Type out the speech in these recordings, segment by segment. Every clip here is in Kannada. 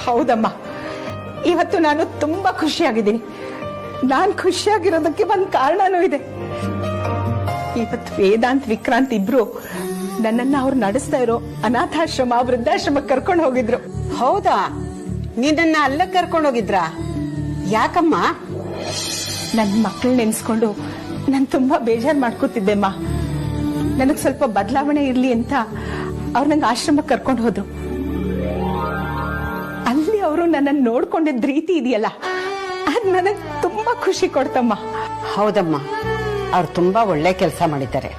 ಹೌದಮ್ಮ, ಇವತ್ತು ನಾನು ತುಂಬಾ ಖುಷಿಯಾಗಿದ್ದೀನಿ. ನಾನು ಖುಷಿಯಾಗಿರೋದಕ್ಕೆ ಒಂದು ಕಾರಣನೂ ಇದೆ. ಇವತ್ತು ವೇದಾಂತ್ ವಿಕ್ರಾಂತ್ ಇಬ್ರು ನನ್ನನ್ನ ಅವ್ರು ನಡೆಸ್ತಾ ಇರೋ ಅನಾಥಾಶ್ರಮ ವೃದ್ಧಾಶ್ರಮಕ್ಕೆ ಕರ್ಕೊಂಡು ಹೋಗಿದ್ರು. ಹೌದಾ? ನಿನ್ನ ಅಲ್ಲ ಕರ್ಕೊಂಡು ಹೋಗಿದ್ರಾ? ಯಾಕಮ್ಮ? ನನ್ನ ಮಕ್ಕಳು ನೆನ್ಸ್ಕೊಂಡು ನಾನು ತುಂಬಾ ಬೇಜಾರ್ ಮಾಡ್ಕೋತಿದ್ದೆಮ್ಮ. ನನಗ್ ಸ್ವಲ್ಪ ಬದಲಾವಣೆ ಇರ್ಲಿ ಅಂತ ಅವ್ರು ನಂಗೆ ಆಶ್ರಮಕ್ಕೆ ಕರ್ಕೊಂಡು ಹೋದ್ರು. ಅಲ್ಲಿ ಅವರು ನನ್ನನ್ನು ನೋಡ್ಕೊಂಡಿದ್ದ ರೀತಿ ಇದೆಯಲ್ಲ, ಅದ್ ನನಗ್ ತುಂಬಾ ಖುಷಿ ಕೊಡ್ತಮ್ಮ. ಹೌದಮ್ಮ, ಅವ್ರು ತುಂಬಾ ಒಳ್ಳೆ ಕೆಲಸ ಮಾಡಿದ್ದಾರೆ.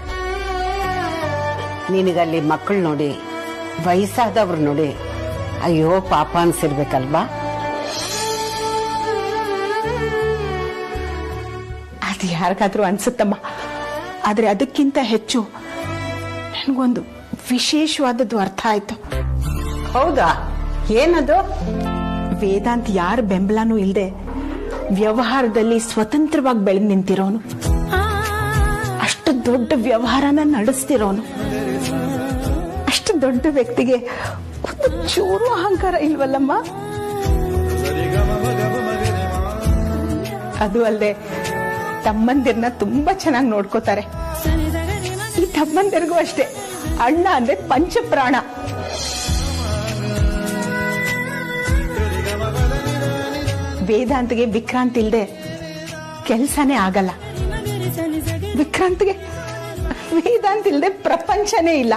ನಿನಗಲ್ಲಿ ಮಕ್ಕಳು ನೋಡಿ, ವಯಸ್ಸಾದವ್ರು ನೋಡಿ ಅಯ್ಯೋ ಪಾಪ ಅನ್ಸಿರ್ಬೇಕಲ್ವಾ? ಅದು ಯಾರಿಗಾದ್ರೂ ಅನ್ಸುತ್ತಮ್ಮ. ಆದ್ರೆ ಅದಕ್ಕಿಂತ ಹೆಚ್ಚು ನನ್ಗೊಂದು ವಿಶೇಷವಾದದ್ದು ಅರ್ಥ ಆಯ್ತು. ಹೌದಾ? ಏನದು? ವೇದಾಂತ್ ಯಾರ ಬೆಂಬಲನೂ ಇಲ್ಲದೆ ವ್ಯವಹಾರದಲ್ಲಿ ಸ್ವತಂತ್ರವಾಗಿ ಬೆಳೆದು ನಿಂತಿರೋನು, ಅಷ್ಟು ದೊಡ್ಡ ವ್ಯವಹಾರನ ನಡೆಸ್ತಿರೋನು. ಅಷ್ಟು ದೊಡ್ಡ ವ್ಯಕ್ತಿಗೆ ಒಂದು ಚೂರು ಅಹಂಕಾರ ಇಲ್ವಲ್ಲಮ್ಮ. ಅದು ಅಲ್ಲದೆ ತಮ್ಮಂದಿರ್ನ ತುಂಬಾ ಚೆನ್ನಾಗಿ ನೋಡ್ಕೋತಾರೆ. ಈ ತಮ್ಮಂದಿರ್ಗೂ ಅಷ್ಟೇ, ಅಣ್ಣ ಅಂದ್ರೆ ಪಂಚಪ್ರಾಣ. ವೇದಾಂತ್ಗೆ ವಿಕ್ರಾಂತ್ ಇಲ್ದೆ ಕೆಲ್ಸನೇ ಆಗಲ್ಲ. ವಿಕ್ರಾಂತ್ಗೆ ವೇದಾಂತ್ ಇಲ್ದೆ ಪ್ರಪಂಚನೇ ಇಲ್ಲ.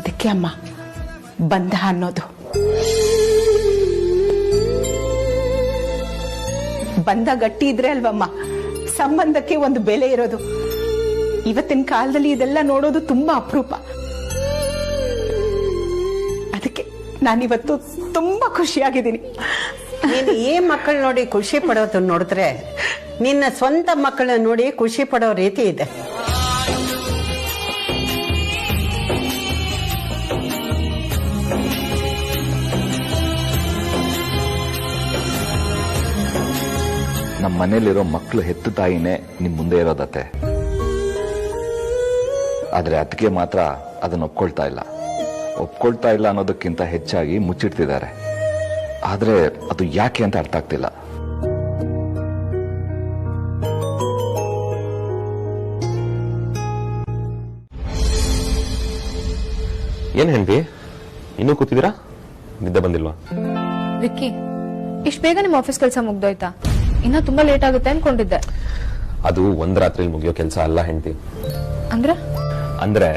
ಇದಕ್ಕೆ ಅಮ್ಮ ಬಂಧ ಅನ್ನೋದು. ಬಂಧ ಗಟ್ಟಿ ಇದ್ರೆ ಅಲ್ವಮ್ಮ ಸಂಬಂಧಕ್ಕೆ ಒಂದು ಬೆಲೆ ಇರೋದು. ಇವತ್ತಿನ ಕಾಲದಲ್ಲಿ ಇದೆಲ್ಲ ನೋಡೋದು ತುಂಬಾ ಅಪರೂಪ. ಅದಕ್ಕೆ ನಾನಿವತ್ತು ತುಂಬಾ ಖುಷಿಯಾಗಿದ್ದೀನಿ. ನೀನು ಈ ಮಕ್ಕಳು ನೋಡಿ ಖುಷಿ ಪಡೋದು ನೋಡಿದ್ರೆ ನಿನ್ನ ಸ್ವಂತ ಮಕ್ಕಳನ್ನ ನೋಡಿ ಖುಷಿ ಪಡೋ ರೀತಿ ಇದೆ. ನಮ್ಮ ಮನೇಲಿರೋ ಮಕ್ಕಳು ಹೆತ್ತು ತಾಯಿನೇ ನಿಮ್ ಮುಂದೆ ಇರೋದತ್ತೆ. ಆದ್ರೆ ಅದಕ್ಕೆ ಮಾತ್ರ ಅದನ್ನ ಒಪ್ಕೊಳ್ತಾ ಇಲ್ಲ ಅನ್ನೋದಕ್ಕಿಂತ ಹೆಚ್ಚಾಗಿ ಮುಚ್ಚಿಡ್ತಿದ್ದಾರೆ. ಆದ್ರೆ ಅದು ಯಾಕೆ ಅಂತ ಅರ್ಥ ಆಗ್ತಿಲ್ಲ. ಏನ್ ಹೆಂಡತಿ ಇನ್ನೂ ಕೂತಿದ್ದೀರಾ? ನಿದ್ದೆ ಬಂದಿಲ್ವಾ? ವಿಕ್ಕಿ, ಇಷ್ಟು ಬೇಗ ನಿಮ್ ಆಫೀಸ್ ಕೆಲಸ ಮುಗ್ದೋಯ್ತಾ? ಇನ್ನ ತುಂಬಾ ಲೇಟ್ ಆಗುತ್ತೆ ಅನ್ಕೊಂಡಿದ್ದೆ. ಅದು ಒಂದ್ ರಾತ್ರಿ ಮುಗಿಯೋ ಕೆಲಸ ಅಲ್ಲ ಹೆಂಡತಿ. ಅಂದ್ರೆ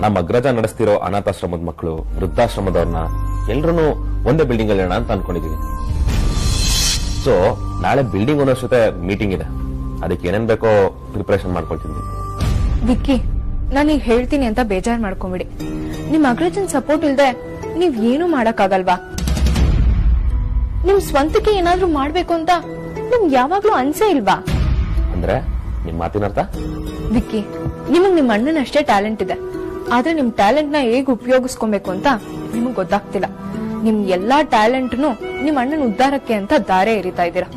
ನಮ್ಮ ಅಗ್ರಜ ನಡೆಸ್ತಿರೋ ಅನಾಥಾಶ್ರಮದ ಮಕ್ಕಳು, ವೃದ್ಧಾಶ್ರಮದವ್ರನ್ನ ಎಲ್ರೂ ಒಂದೇ ಬಿಲ್ಡಿಂಗ್ ಅಲ್ಲಿ ಅಂತ ಅನ್ಕೊಂಡಿದೀವಿ. ಸೊ ನಾಳೆ ಬಿಲ್ಡಿಂಗ್ ಓನರ್ಸ್ ಜೊತೆ ಮೀಟಿಂಗ್ ಇದೆ. ಅದಕ್ಕೆ ಏನೇನ್ ಬೇಕೋ ಪ್ರಿಪರೇಷನ್ ಮಾಡ್ಕೊಳ್ತೀನಿ. ವಿಕ್ಕಿ, ನಾನೀಗ ಹೇಳ್ತೀನಿ ಅಂತ ಬೇಜಾರ್ ಮಾಡ್ಕೊಂಬಿಡಿ. ನಿಮ್ ಅಗ್ರಜನ್ ಸಪೋರ್ಟ್ ಇಲ್ದೆ ನೀವ್ ಏನು ಮಾಡಕ್ಕಾಗಲ್ವಾ? ನಿಮ್ ಸ್ವಂತಕ್ಕೆ ಏನಾದ್ರೂ ಮಾಡ್ಬೇಕು ಅಂತ ನಿಮ್ಗೆ ಯಾವಾಗ್ಲೂ ಅನ್ಸೇ ಇಲ್ವಾ? ಅಂದ್ರೆ ನಿಮ್ ಮಾತಿನ ಅರ್ಥ? ವಿಕ್ಕಿ, ನಿಮಗ್ ನಿಮ್ ಅಣ್ಣನಷ್ಟೇ ಟ್ಯಾಲೆಂಟ್ ಇದೆ. ಆದ್ರೆ ನಿಮ್ ಟ್ಯಾಲೆಂಟ್ ನ ಹೇಗ್ ಉಪಯೋಗಿಸ್ಕೊಬೇಕು ಅಂತ ನಿಮಗ್ ಗೊತ್ತಾಗ್ತಿಲ್ಲ. ನಿಮ್ ಎಲ್ಲಾ ಟ್ಯಾಲೆಂಟ್ನು ನಿಮ್ ಅಣ್ಣನ ಉದ್ಧಾರಕ್ಕೆ ಅಂತ ದಾರೆ ಎರಿತಾ ಇದ್ದೀರಾ.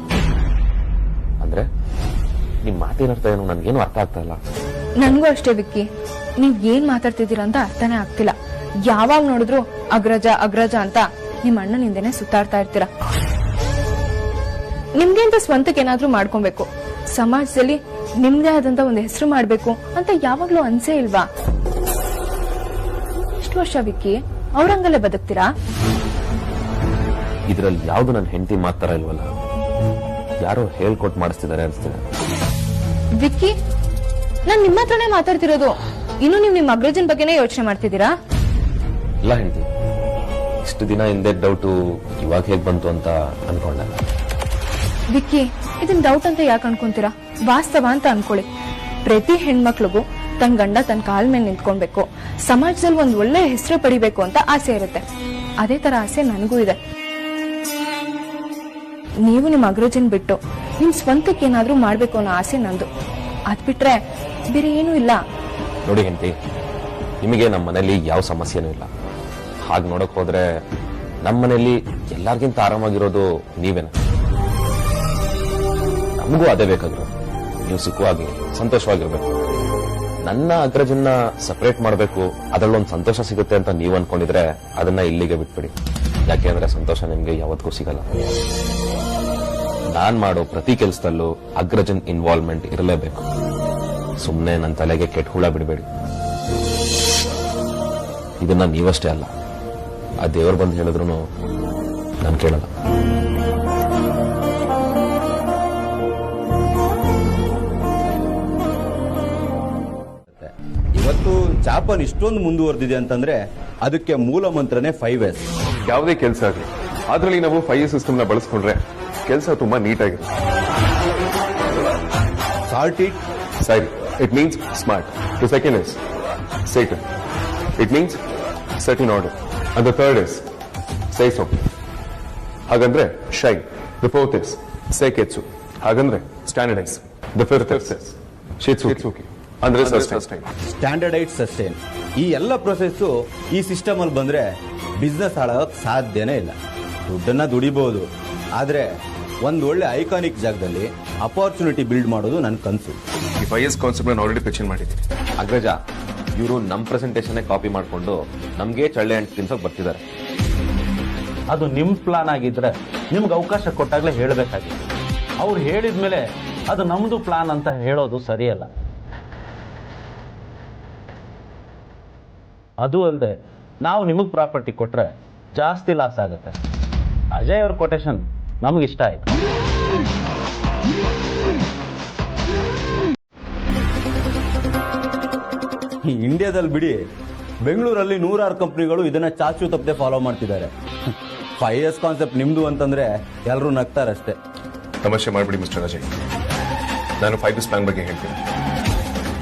ಅಂದ್ರೆ ನಿಮ್ ಮಾತಿನ ಅರ್ಥ ಏನು? ನನ್ಗೇನು ಅರ್ಥ ಆಗ್ತಾ ಇಲ್ಲ. ನನ್ಗೂ ಅಷ್ಟೇ ವಿಕ್ಕಿ, ನೀವ್ ಏನ್ ಮಾತಾಡ್ತಿದ್ದೀರಾ ಅಂತ ಅರ್ಥನೇ ಆಗ್ತಿಲ್ಲ. ಯಾವಾಗ ನೋಡಿದ್ರು ಅಗ್ರಜ ಅಗ್ರಜ ಅಂತ ನಿಮ್ ಅಣ್ಣನಿಂದನೇ ಸುತ್ತಾಡ್ತಾ ಇರ್ತೀರಾ. ನಿಮ್ಗೆ ಅಂತ ಸ್ವಂತಕ್ಕೆ ಏನಾದ್ರೂ ಮಾಡ್ಕೊಬೇಕು, ಸಮಾಜದಲ್ಲಿ ನಿಮ್ದೇ ಆದಂತ ಒಂದು ಹೆಸರು ಮಾಡ್ಬೇಕು ಅಂತ ಯಾವಾಗ್ಲೂ ಅನ್ಸೇ ಇಲ್ವಾ? ಇಷ್ಟು ವರ್ಷ ವಿಕ್ಕಿ ಅವ್ರಂಗಲ್ಲೇ ಬದುಕ್ತೀರಾ? ಇದ್ರಲ್ಲಿ ಯಾವ್ದು ನನ್ನ ಹೆಂಡತಿ ಮಾತಾರ ಇಲ್ವಲ್ಲ, ಯಾರೋ ಹೇಳ್ಕೊಟ್ ಮಾಡಿಸ್ತಿದ್ದಾರೆ ಅನ್ಸ್ತಿದೆ. ವಿಕ್ಕಿ, ನಾನ್ ನಿಮ್ಮ ಹತ್ರನೇ ಮಾತಾಡ್ತಿರೋದು. ಇನ್ನು ನೀವ್ ನಿಮ್ ಅಗ್ರಜನ್ ಬಗ್ಗೆನೇ ಯೋಚನೆ ಮಾಡ್ತಿದ್ದೀರಾ? ಇಲ್ಲ ಹೆಂಡತಿ, ಇಷ್ಟು ದಿನ ಹಿಂದೆ ಡೌಟು ಇವಾಗ ಹೇಗ್ ಬಂತು ಅಂತ ಅನ್ಕೊಂಡ. ವಿಕ್ಕಿ, ಇದನ್ ಡೌಟ್ ಅಂತ ಯಾಕೆ ಅನ್ಕೊಂತೀರಾ? ವಾಸ್ತವ ಅಂತ ಅನ್ಕೊಳ್ಳಿ. ಪ್ರತಿ ಹೆಣ್ಮಕ್ಳಿಗೂ ತನ್ ಗಂಡ ತನ್ನ ಕಾಲ್ ಮೇಲೆ ನಿಂತ್ಕೊಳ್ಬೇಕು, ಸಮಾಜದಲ್ಲಿ ಒಂದ್ ಒಳ್ಳೆ ಹೆಸರು ಪಡಿಬೇಕು ಅಂತ ಆಸೆ ಇರುತ್ತೆ. ಅದೇ ತರ ಆಸೆ ನನಗೂ ಇದೆ. ನೀವು ನಿಮ್ ಅಗ್ರಜನ್ ಬಿಟ್ಟು ನಿಮ್ ಸ್ವಂತಕ್ಕೆ ಏನಾದ್ರೂ ಮಾಡ್ಬೇಕು ಅನ್ನೋ ಆಸೆ ನಂದು. ಅದ್ ಬಿಟ್ರೆ ಬೇರೆ ಏನೂ ಇಲ್ಲ. ನೋಡಿ ಹೆಂಡತಿ, ನಿಮಗೆ ನಮ್ಮ ಮನೇಲಿ ಯಾವ ಸಮಸ್ಯೆನೂ ಇಲ್ಲ. ಹಾಗೆ ನೋಡಕ್ ಹೋದ್ರೆ ನಮ್ಮ ಮನೇಲಿ ಎಲ್ಲಾರ್ಗಿಂತ ಆರಾಮಾಗಿರೋದು ನೀವೇನ. ನಮಗೂ ಅದೇ ಬೇಕಾಗಿರೋದು, ನೀವು ಸುಖವಾಗಿ ಸಂತೋಷವಾಗಿರ್ಬೇಕು. ನನ್ನ ಅಗ್ರಜನ್ನ ಸಪರೇಟ್ ಮಾಡಬೇಕು, ಅದರಲ್ಲೊಂದು ಸಂತೋಷ ಸಿಗುತ್ತೆ ಅಂತ ನೀವು ಅನ್ಕೊಂಡಿದ್ರೆ ಅದನ್ನ ಇಲ್ಲಿಗೆ ಬಿಟ್ಬಿಡಿ. ಯಾಕೆಂದ್ರೆ ಸಂತೋಷ ನಿಮ್ಗೆ ಯಾವತ್ತಿಗೂ ಸಿಗಲ್ಲ. ನಾನ್ ಮಾಡೋ ಪ್ರತಿ ಕೆಲಸದಲ್ಲೂ ಅಗ್ರಜನ್ ಇನ್ವಾಲ್ವ್ಮೆಂಟ್ ಇರಲೇಬೇಕು. ಸುಮ್ಮನೆ ನನ್ನ ತಲೆಗೆ ಕೆಟ್ಟ ಹುಳ ಬಿಡಬೇಡಿ. ಇದನ್ನ ನೀವಷ್ಟೇ ಅಲ್ಲ, ಆ ದೇವರು ಬಂದು ಹೇಳಿದ್ರು ನಾನು ಕೇಳಲ್ಲ. ಇವತ್ತು ಜಾಪಾನ್ ಇಷ್ಟೊಂದು ಮುಂದುವರೆದಿದೆ ಅಂತಂದ್ರೆ ಅದಕ್ಕೆ ಮೂಲ ಮಂತ್ರನೇ 5S. ಯಾವುದೇ ಕೆಲಸ ಆಗಲಿ ಅದರಲ್ಲಿ ನಾವು 5S ಸಿಸ್ಟಮ್ನ ಬಳಸ್ಕೊಂಡ್ರೆ ಕೆಲಸ ತುಂಬಾ ನೀಟಾಗಿರುತ್ತೆ. Sort it, side it means smart. The second is ಸೇಟನ್, it means set in order. And the third is ಸೈ ಸೋ, ಹಾಗಂದ್ರೆ ಶೈ. ದ ಫೋರ್ತ್ ಇಸ್ ಸೇಕೆಟ್ಸು, ಹಾಗಂದ್ರೆ ಸ್ಟ್ಯಾಂಡರ್ಡೈಸ್. ದ ಫಿಫ್ತ್ ಇಸ್ ಶಿಟ್ಸುಕಿ, ಅಂದ್ರೆ ಸಸ್ಟೈನ್. Standardise sustain. ಈ ಎಲ್ಲ ಪ್ರೊಸೆಸ್ ಈ ಸಿಸ್ಟಮ್ ಅಲ್ಲಿ ಬಂದ್ರೆ ಬಿಸ್ನೆಸ್ ಹಾಳಾಗಕ್ ಸಾಧ್ಯನೇ ಇಲ್ಲ. ದುಡ್ಡನ್ನ ದುಡಿಬಹುದು, ಆದ್ರೆ ಒಂದ್ ಒಳ್ಳೆ ಐಕಾನಿಕ್ ಜಾಗದಲ್ಲಿ ಅಪಾರ್ಚುನಿಟಿ ಬಿಲ್ಡ್ ಮಾಡೋದು ನನ್ನ ಕನಸು. ಈ 5S ಕಾನ್ಸೆಪ್ಟ್ ನಾನು ಆಲ್ರೆಡಿ ಪಿಚ್ ಮಾಡಿದ್ದೀನಿ. ಅಗ್ರಜ, ಇವರು ನಮ್ ಪ್ರೆಸೆಂಟೇಷನ್ ಕಾಪಿ ಮಾಡ್ಕೊಂಡು ನಮ್ಗೆ ಚಳ್ಳೆ ಅಂಟು ತಿನ್ಸೋಕ್ ಬರ್ತಿದ್ದಾರೆ. ಅದು ನಿಮ್ ಪ್ಲಾನ್ ಆಗಿದ್ರೆ ನಿಮ್ಗೆ ಅವಕಾಶ ಕೊಟ್ಟಾಗ್ಲೇ ಹೇಳಬೇಕಾಗಿತ್ತು. ಅವ್ರು ಹೇಳಿದ್ಮೇಲೆ ಅದು ನಮ್ದು ಪ್ಲಾನ್ ಅಂತ ಹೇಳೋದು ಸರಿಯಲ್ಲ. ಅದು ಅಲ್ಲದೆ ನಾವು ನಿಮಗೆ ಪ್ರಾಪರ್ಟಿ ಕೊಟ್ರೆ ಜಾಸ್ತಿ ಲಾಸ್ ಆಗುತ್ತೆ. ಅಜಯ್ ಅವ್ರ ಕೊಟೇಶನ್ ನಮ್ಗೆ ಇಷ್ಟ ಆಯ್ತು. ಈ ಇಂಡಿಯಾದಲ್ಲಿ ಬಿಡಿ, ಬೆಂಗಳೂರಲ್ಲಿ 100 ಕಂಪ್ನಿಗಳು ಇದನ್ನ ಚಾಚು ತಪ್ಪದೆ ಫಾಲೋ ಮಾಡ್ತಿದ್ದಾರೆ. 5S ಕಾನ್ಸೆಪ್ಟ್ ನಿಮ್ದು ಅಂತಂದ್ರೆ ಎಲ್ಲರೂ ನಗ್ತಾರಷ್ಟೇ. ತಮಾಷೆ ಮಾಡ್ಬಿಡಿ ಮಿಸ್ಟರ್ ಅಜಯ್. ನಾನು 5S ಪ್ಲಾನ್ ಬಗ್ಗೆ ಹೇಳ್ತೀನಿ.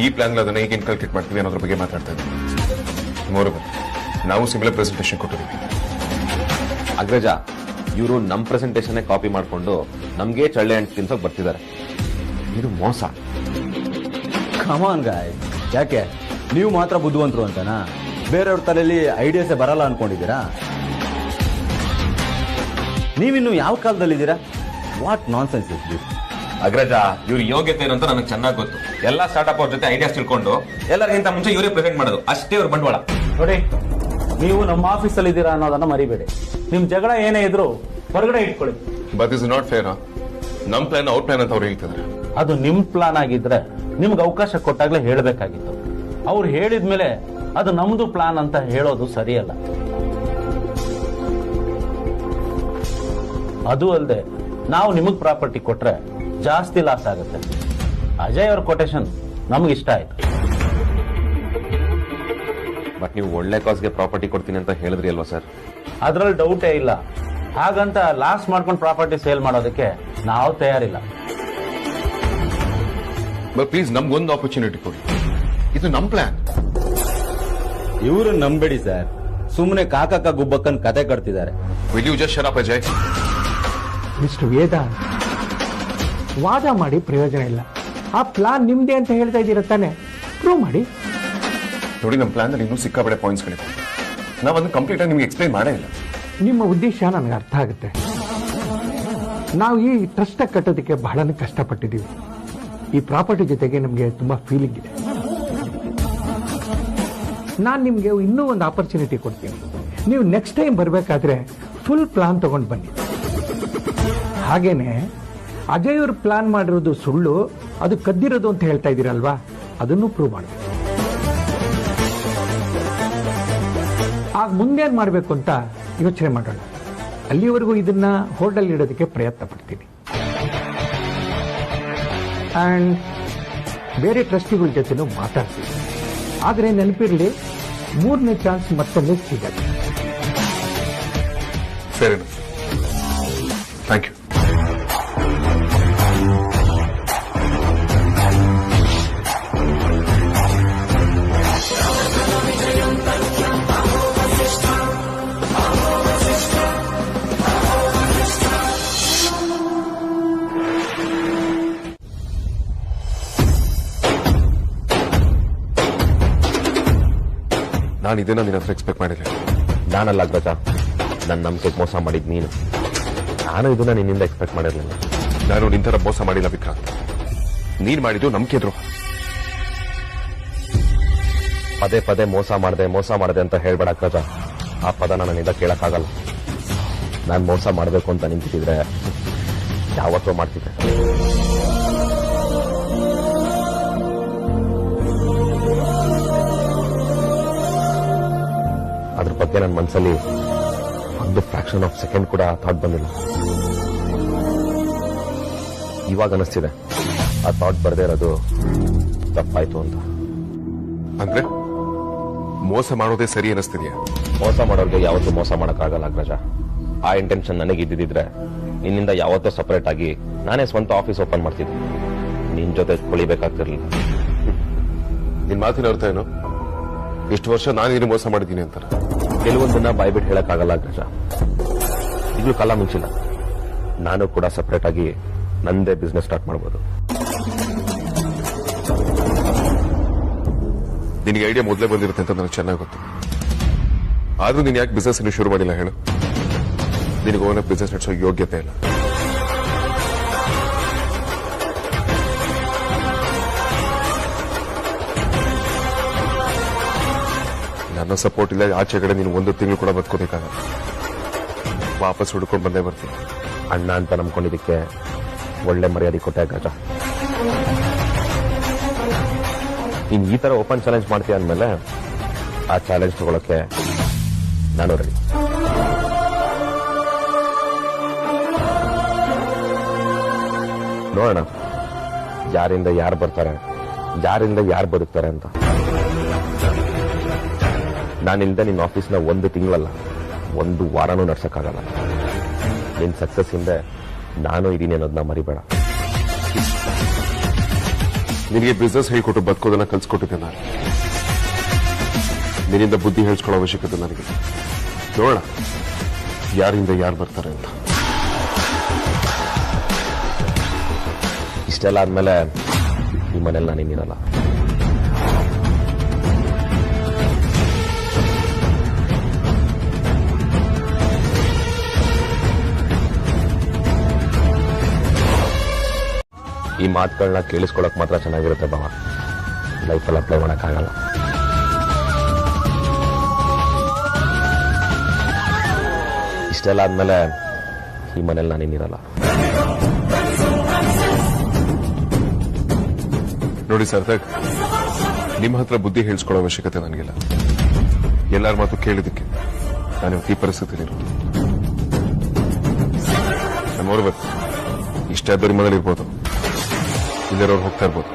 ಈ ಪ್ಲಾನ್ ಅದನ್ನ ಹೇಗೆ ಇನ್ಕಲ್ಕೇಟ್ ಮಾಡ್ತೀವಿ ಅನ್ನೋದ್ರ ಬಗ್ಗೆ ಮಾತಾಡ್ತಾ ಇದ್ದೀನಿ. ಮೋರೋವರ್, ನಾವು ಸಿಮಿಲರ್ ಪ್ರೆಸೆಂಟೇಷನ್ ಕೊಟ್ಟಿದ್ದೀವಿ. ಅಗ್ರಜ, ಇವರು ನಮ್ ಪ್ರೆಸೆಂಟೇಷನ್ ಕಾಪಿ ಮಾಡ್ಕೊಂಡು ನಮ್ಗೆ ಚಳ್ಳೆ ಅಂಟು ತಿನ್ಸೋಕ್ ಬರ್ತಿದ್ದಾರೆ. ಇದು ಮೋಸ. ಕಮಾನ್ ಗಾಯ್, ಯಾಕೆ ನೀವು ಮಾತ್ರ ಬುದ್ಧಿವಂತರು ಅಂತನಾ? ಬೇರೆಯವ್ರ ತಲೆಯಲ್ಲಿ ಐಡಿಯಾಸೇ ಬರಲ್ಲ ಅನ್ಕೊಂಡಿದ್ದೀರಾ? ನೀವಿನ್ನು ಯಾವ ಕಾಲದಲ್ಲಿದ್ದೀರಾ? What nonsense is this? Agraja, ಇವ್ರ ಯೋಗ್ಯತೆ ಏನು ಅಂತ ನನಗೆ ಚೆನ್ನಾಗಿ ಗೊತ್ತು. ಎಲ್ಲಾ ಸ್ಟಾರ್ಟ್ಅಪ್ ಅವ್ರ ಜೊತೆ ಐಡಿಯಾಸ್ ತಿಳ್ಕೊಂಡು ಎಲ್ಲರಿಗಿಂತ ಮುಂಚೆ ಇವರೇ ಪ್ರೆಸೆಂಟ್ ಮಾಡೋದು, ಅಷ್ಟೇ ಅವ್ರ ಬಂಡವಾಳ. ನೋಡಿ, ನೀವು ನಮ್ಮ ಆಫೀಸಲ್ಲಿ ಇದ್ದೀರಾ ಅನ್ನೋದನ್ನ ಮರಿಬೇಡಿ. ನಿಮ್ ಜಗಳ ಏನೇ ಇದ್ರು ಹೊರಗಡೆ ಇಟ್ಕೊಳ್ಳಿ. But is not fair. ನಮ್ ಪ್ಲಾನ್ ಔಟ್ ಪ್ಲಾನ್ ಅಂತ ಅವ್ರು ಹೇಳ್ತಿದ್ದಾರೆ. ಅದು ನಿಮ್ ಪ್ಲಾನ್ ಆಗಿದ್ರೆ ನಿಮ್ಗೆ ಅವಕಾಶ ಕೊಟ್ಟಾಗ್ಲೇ ಹೇಳಬೇಕಾಗಿತ್ತು. ಅವ್ರು ಹೇಳಿದ್ಮೇಲೆ ಅದು ನಮ್ದು ಪ್ಲಾನ್ ಅಂತ ಹೇಳೋದು ಸರಿಯಲ್ಲ. ಅದು ಅಲ್ಲದೆ ನಾವು ನಿಮಗ್ ಪ್ರಾಪರ್ಟಿ ಕೊಟ್ರೆ ಜಾಸ್ತಿ ಲಾಸ್ ಆಗುತ್ತೆ. ಅಜಯ್ ಅವ್ರ ಕೊಟೇಶನ್ ನಮ್ಗೆ ಇಷ್ಟ ಆಯ್ತು. ಬಟ್ ನೀವು ಒಳ್ಳೆ ಕಾಸ್ಗೆ ಪ್ರಾಪರ್ಟಿ ಕೊಡ್ತೀನಿ ಅಂತ ಹೇಳಿದ್ರಿ ಅಲ್ವಾ ಸರ್? ಅದ್ರಲ್ಲಿ ಡೌಟೇ ಇಲ್ಲ. ಹಾಗಂತ ಲಾಸ್ ಮಾಡ್ಕೊಂಡು ಪ್ರಾಪರ್ಟಿ ಸೇಲ್ ಮಾಡೋದಕ್ಕೆ ನಾವು ತಯಾರಿಲ್ಲ. ಬಟ್ ಪ್ಲೀಸ್ ನಮ್ಗೊಂದು ಆಪರ್ಚುನಿಟಿ ಕೊಡಿ. ಇದು ನಮ್ ಪ್ಲಾನ್. ಇವರು ನಂಬೇಡಿ ಸರ್, ಸುಮ್ಮನೆ ಕಾಕಕ್ಕ ಗುಬ್ಬಕ್ಕನ್ ಕತೆ ಕಟ್ತಿದ್ದಾರೆ. Will you just shut up Ajay? Mister Vedant, ವಾದ ಮಾಡಿ ಪ್ರಯೋಜನ ಇಲ್ಲ. ಆ ಪ್ಲಾನ್ ನಿಮ್ದೇ ಅಂತ ಹೇಳ್ತಾ ಇದ್ದೀರ ತಾನೆ, ಪ್ರೂವ್ ಮಾಡಿ. ನೋಡಿ, ನಮ್ಮ ಪ್ಲಾನ್ ಅಲ್ಲಿ ಇನ್ನೂ ಸಿಕ್ಕಾಪಡೆ ಪಾಯಿಂಟ್ಸ್ಗಳಿವೆ. ನಾವು ಅದನ್ನ ಕಂಪ್ಲೀಟ್ ಆಗಿ ನಿಮ್ಗೆ ಎಕ್ಸ್ಪ್ಲೈನ್ ಮಾಡೇ ಇಲ್ಲ. ನಿಮ್ಮ ಉದ್ದೇಶ ನನಗೆ ಅರ್ಥ ಆಗುತ್ತೆ. ನಾವು ಈ ಟ್ರಸ್ಟ್ ಕಟ್ಟೋದಕ್ಕೆ ಬಹಳನೇ ಕಷ್ಟಪಟ್ಟಿದ್ದೀವಿ. ಈ ಪ್ರಾಪರ್ಟಿ ಜೊತೆಗೆ ನಮಗೆ ತುಂಬಾ ಫೀಲಿಂಗ್ ಇದೆ. ನಾನು ನಿಮಗೆ ಇನ್ನೂ ಒಂದು ಆಪರ್ಚುನಿಟಿ ಕೊಡ್ತೀನಿ. ನೀವು ನೆಕ್ಸ್ಟ್ ಟೈಮ್ ಬರಬೇಕಾದ್ರೆ ಫುಲ್ ಪ್ಲಾನ್ ತಗೊಂಡು ಬನ್ನಿ. ಹಾಗೇನೆ ಅಜಯ್ ಅವರು ಪ್ಲಾನ್ ಮಾಡಿರೋದು ಸುಳ್ಳು, ಅದು ಕದ್ದಿರೋದು ಅಂತ ಹೇಳ್ತಾ ಇದ್ದೀರಲ್ವಾ, ಅದನ್ನು ಪ್ರೂವ್ ಮಾಡಬೇಕು. ಆಗ ಮುಂದೇನು ಮಾಡಬೇಕು ಅಂತ ಯೋಚನೆ ಮಾಡೋಣ. ಅಲ್ಲಿವರೆಗೂ ಇದನ್ನ ಹೋಲ್ಡಲ್ಲಿ ಇಡೋದಕ್ಕೆ ಪ್ರಯತ್ನ ಪಡ್ತೀನಿ. ಆ್ಯಂಡ್ ಬೇರೆ ಟ್ರಸ್ಟಿಗಳ ಜೊತೆನೂ ಮಾತಾಡ್ತೀನಿ. ಆದರೆ ನೆನಪಿರಲಿ, 3ನೇ ಚಾನ್ಸ್ ಮತ್ತೊಮ್ಮೆ ಸಿಗಲ್ಲ. Fair enough. Thank you. ನಾನು ಇದನ್ನ ನಿನ್ನ ಹತ್ರ ಎಕ್ಸ್ಪೆಕ್ಟ್ ಮಾಡಿರಲಿಲ್ಲ. ನಾನಲ್ಲ ಅಗ್ರಜ, ನನ್ನ ನಂಬಿಕೆ ಮೋಸ ಮಾಡಿದ್ ನೀನು. ನಾನು ಇದನ್ನ ನಿನ್ನಿಂದ ಎಕ್ಸ್ಪೆಕ್ಟ್ ಮಾಡಿರ್ಲಿಲ್ಲ. ನಾನು ನಿನ್ ತರ ಮೋಸ ಮಾಡಿಲ್ಲ ವಿಕ್ರಾಂತ್. ನೀನ್ ಮಾಡಿದ್ದು ನಂಬಿಕೆ ದ್ರೋಹ. ಪದೇ ಪದೇ ಮೋಸ ಮಾಡದೆ ಅಂತ ಹೇಳ್ಬೇಡ ಅಗ್ರಜ. ಆ ಪದ ನನ್ನಿಂದ ಕೇಳಕ್ಕಾಗಲ್ಲ. ನಾನು ಮೋಸ ಮಾಡಬೇಕು ಅಂತ ನಿಂತಿದ್ರೆ ಯಾವತ್ತೋ ಮಾಡ್ತಿದ್ದೆ. ಅದ್ರ ಬಗ್ಗೆ ನನ್ನ ಮನಸ್ಸಲ್ಲಿ ಒಂದು ಫ್ರಾಕ್ಷನ್ ಆಫ್ ಸೆಕೆಂಡ್ ಕೂಡ ಥಾಟ್ ಬಂದಿಲ್ಲ. ಇವಾಗ ಅನಿಸ್ತಿದೆ ಆ ಥಾಟ್ ಬರದೇ ಇರೋದು ತಪ್ಪಾಯ್ತು ಅಂತ. ಅಂದ್ರೆ ಮೋಸ ಮಾಡೋದೇ ಸರಿ ಅನಿಸ್ತಿದ್ಯಾ? ಮೋಸ ಮಾಡೋರಿಗೆ ಯಾವತ್ತೂ ಮೋಸ ಮಾಡೋಕ್ಕಾಗಲ್ಲ ಅಗ್ರಜ. ಆ ಇಂಟೆನ್ಷನ್ ನನಗೆ ಇದ್ದಿದ್ರೆ ನಿನ್ನಿಂದ ಯಾವತ್ತೋ ಸಪರೇಟ್ ಆಗಿ ನಾನೇ ಸ್ವಂತ ಆಫೀಸ್ ಓಪನ್ ಮಾಡ್ತಿದ್ದೆ. ನಿನ್ ಜೊತೆ ಕುಳಿಬೇಕಾಗ್ತಿರ್ಲಿಲ್ಲ. ನಿನ್ ಮಾತಿನ ಅರ್ಥ ಏನು? ಇಷ್ಟು ವರ್ಷ ನಾನು ಏನು ಮೋಸ ಮಾಡಿದ್ದೀನಿ ಅಂತ? ಕೆಲವೊಂದನ್ನ ಬಾಯ್ಬಿಟ್ಟು ಹೇಳಕ್ಕಾಗಲ್ಲ ಅಗ್ರಜ. ಈಗಲೂ ಕಾಲ ಮುಂಚಿಲ್ಲ. ನಾನು ಕೂಡ ಸಪರೇಟ್ ಆಗಿ ನಂದೇ ಬಿಸ್ನೆಸ್ ಸ್ಟಾರ್ಟ್ ಮಾಡ್ಬೋದು. ನಿನಗೆ ಐಡಿಯಾ ಮೊದಲೇ ಬಂದಿರುತ್ತೆ ಅಂತ ನನಗೆ ಚೆನ್ನಾಗಿ ಗೊತ್ತು. ಆದ್ರೂ ನೀನು ಯಾಕೆ ಬಿಸ್ನೆಸ್ ಇನ್ನು ಶುರು ಮಾಡಿಲ್ಲ ಹೇಳು? ನಿನಗೆ ಓನ್ ಬಿಸ್ನೆಸ್ ನಡೆಸೋ ಯೋಗ್ಯತೆ ಇಲ್ಲ. ನನ್ನ ಸಪೋರ್ಟ್ ಇಲ್ಲ ಆಚೆ ಕಡೆ ನೀನು 1 ತಿಂಗಳು ಕೂಡ ಬದುಕೋಬೇಕಾಗಲ್ಲ. ವಾಪಸ್ ಹುಡ್ಕೊಂಡು ಬಂದೇ ಬರ್ತೀನಿ. ಅಣ್ಣ ಅಂತ ನಂಬ್ಕೊಂಡಿದ್ದಕ್ಕೆ ಒಳ್ಳೆ ಮರ್ಯಾದೆ ಕೊಟ್ಟೆ ಅಗ್ರಜ. ನೀನ್ ಈ ತರ ಓಪನ್ ಚಾಲೆಂಜ್ ಮಾಡ್ತೀಯ ಅಂದ್ಮೇಲೆ ಆ ಚಾಲೆಂಜ್ ತಗೊಳಕ್ಕೆ ನಾನು ರೆಡಿ. ನೋಡೋಣ ಯಾರಿಂದ ಯಾರು ಬರ್ತಾರೆ, ಯಾರಿಂದ ಯಾರು ಬದುಕ್ತಾರೆ ಅಂತ. ನಾನಿಂದ ನಿನ್ನ ಆಫೀಸ್ನ 1 ತಿಂಗಳಲ್ಲ 1 ವಾರನೂ ನಡ್ಸಕ್ಕಾಗಲ್ಲ. ನಿನ್ ಸಕ್ಸಸ್ ಹಿಂದೆ ನಾನು ಇದೀನಿ ಅನ್ನೋದನ್ನ ಮರಿಬೇಡ. ನಿನಗೆ ಬಿಸ್ನೆಸ್ ಹೇಳ್ಕೊಟ್ಟು ಬದುಕೋದನ್ನ ಕಲ್ಸ್ಕೊಟ್ಟಿದ್ದೆ ನಾನು. ನಿನ್ನಿಂದ ಬುದ್ಧಿ ಹೇಳ್ಸ್ಕೊಳ್ಳೋ ಅವಶ್ಯಕತೆ ನನಗೆ. ನೋಡೋಣ ಯಾರಿಂದ ಯಾರು ಬರ್ತಾರೆ ಅಂತ. ಇಷ್ಟೆಲ್ಲ ಆದ್ಮೇಲೆ ಈ ಮನೇಲಿ ನಾನೇನಿರಲ್ಲ. ಈ ಮಾತುಗಳನ್ನ ಕೇಳಿಸ್ಕೊಳಕ್ ಮಾತ್ರ ಚೆನ್ನಾಗಿರುತ್ತೆ ಬಾವ. ಲೈಫಲ್ಲಿ ಅಪ್ಲೈ ಮಾಡಕ್ಕಾಗಲ್ಲ. ಇಷ್ಟೆಲ್ಲ ಆದ್ಮೇಲೆ ಈ ಮನೇಲಿ ನಾನೇನಿರಲ್ಲ. ನೋಡಿ ಸಾರ್ಥಕ್, ನಿಮ್ಮ ಹತ್ರ ಬುದ್ಧಿ ಹೇಳ್ಸ್ಕೊಳ್ಳೋ ಅವಶ್ಯಕತೆ ನನಗಿಲ್ಲ. ಎಲ್ಲರ ಮಾತು ಕೇಳಿದಕ್ಕೆ ನಾನು ಈ ಪರಿಸ್ಥಿತಿ ನಮ್ಮವ್ರು ಇಷ್ಟ ಇಬ್ಬರಿ ಮನೇಲಿ ಇರ್ಬೋದು, ಇಲ್ಲಿರೋರು ಹೋಗ್ತಾ ಇರ್ಬೋದು.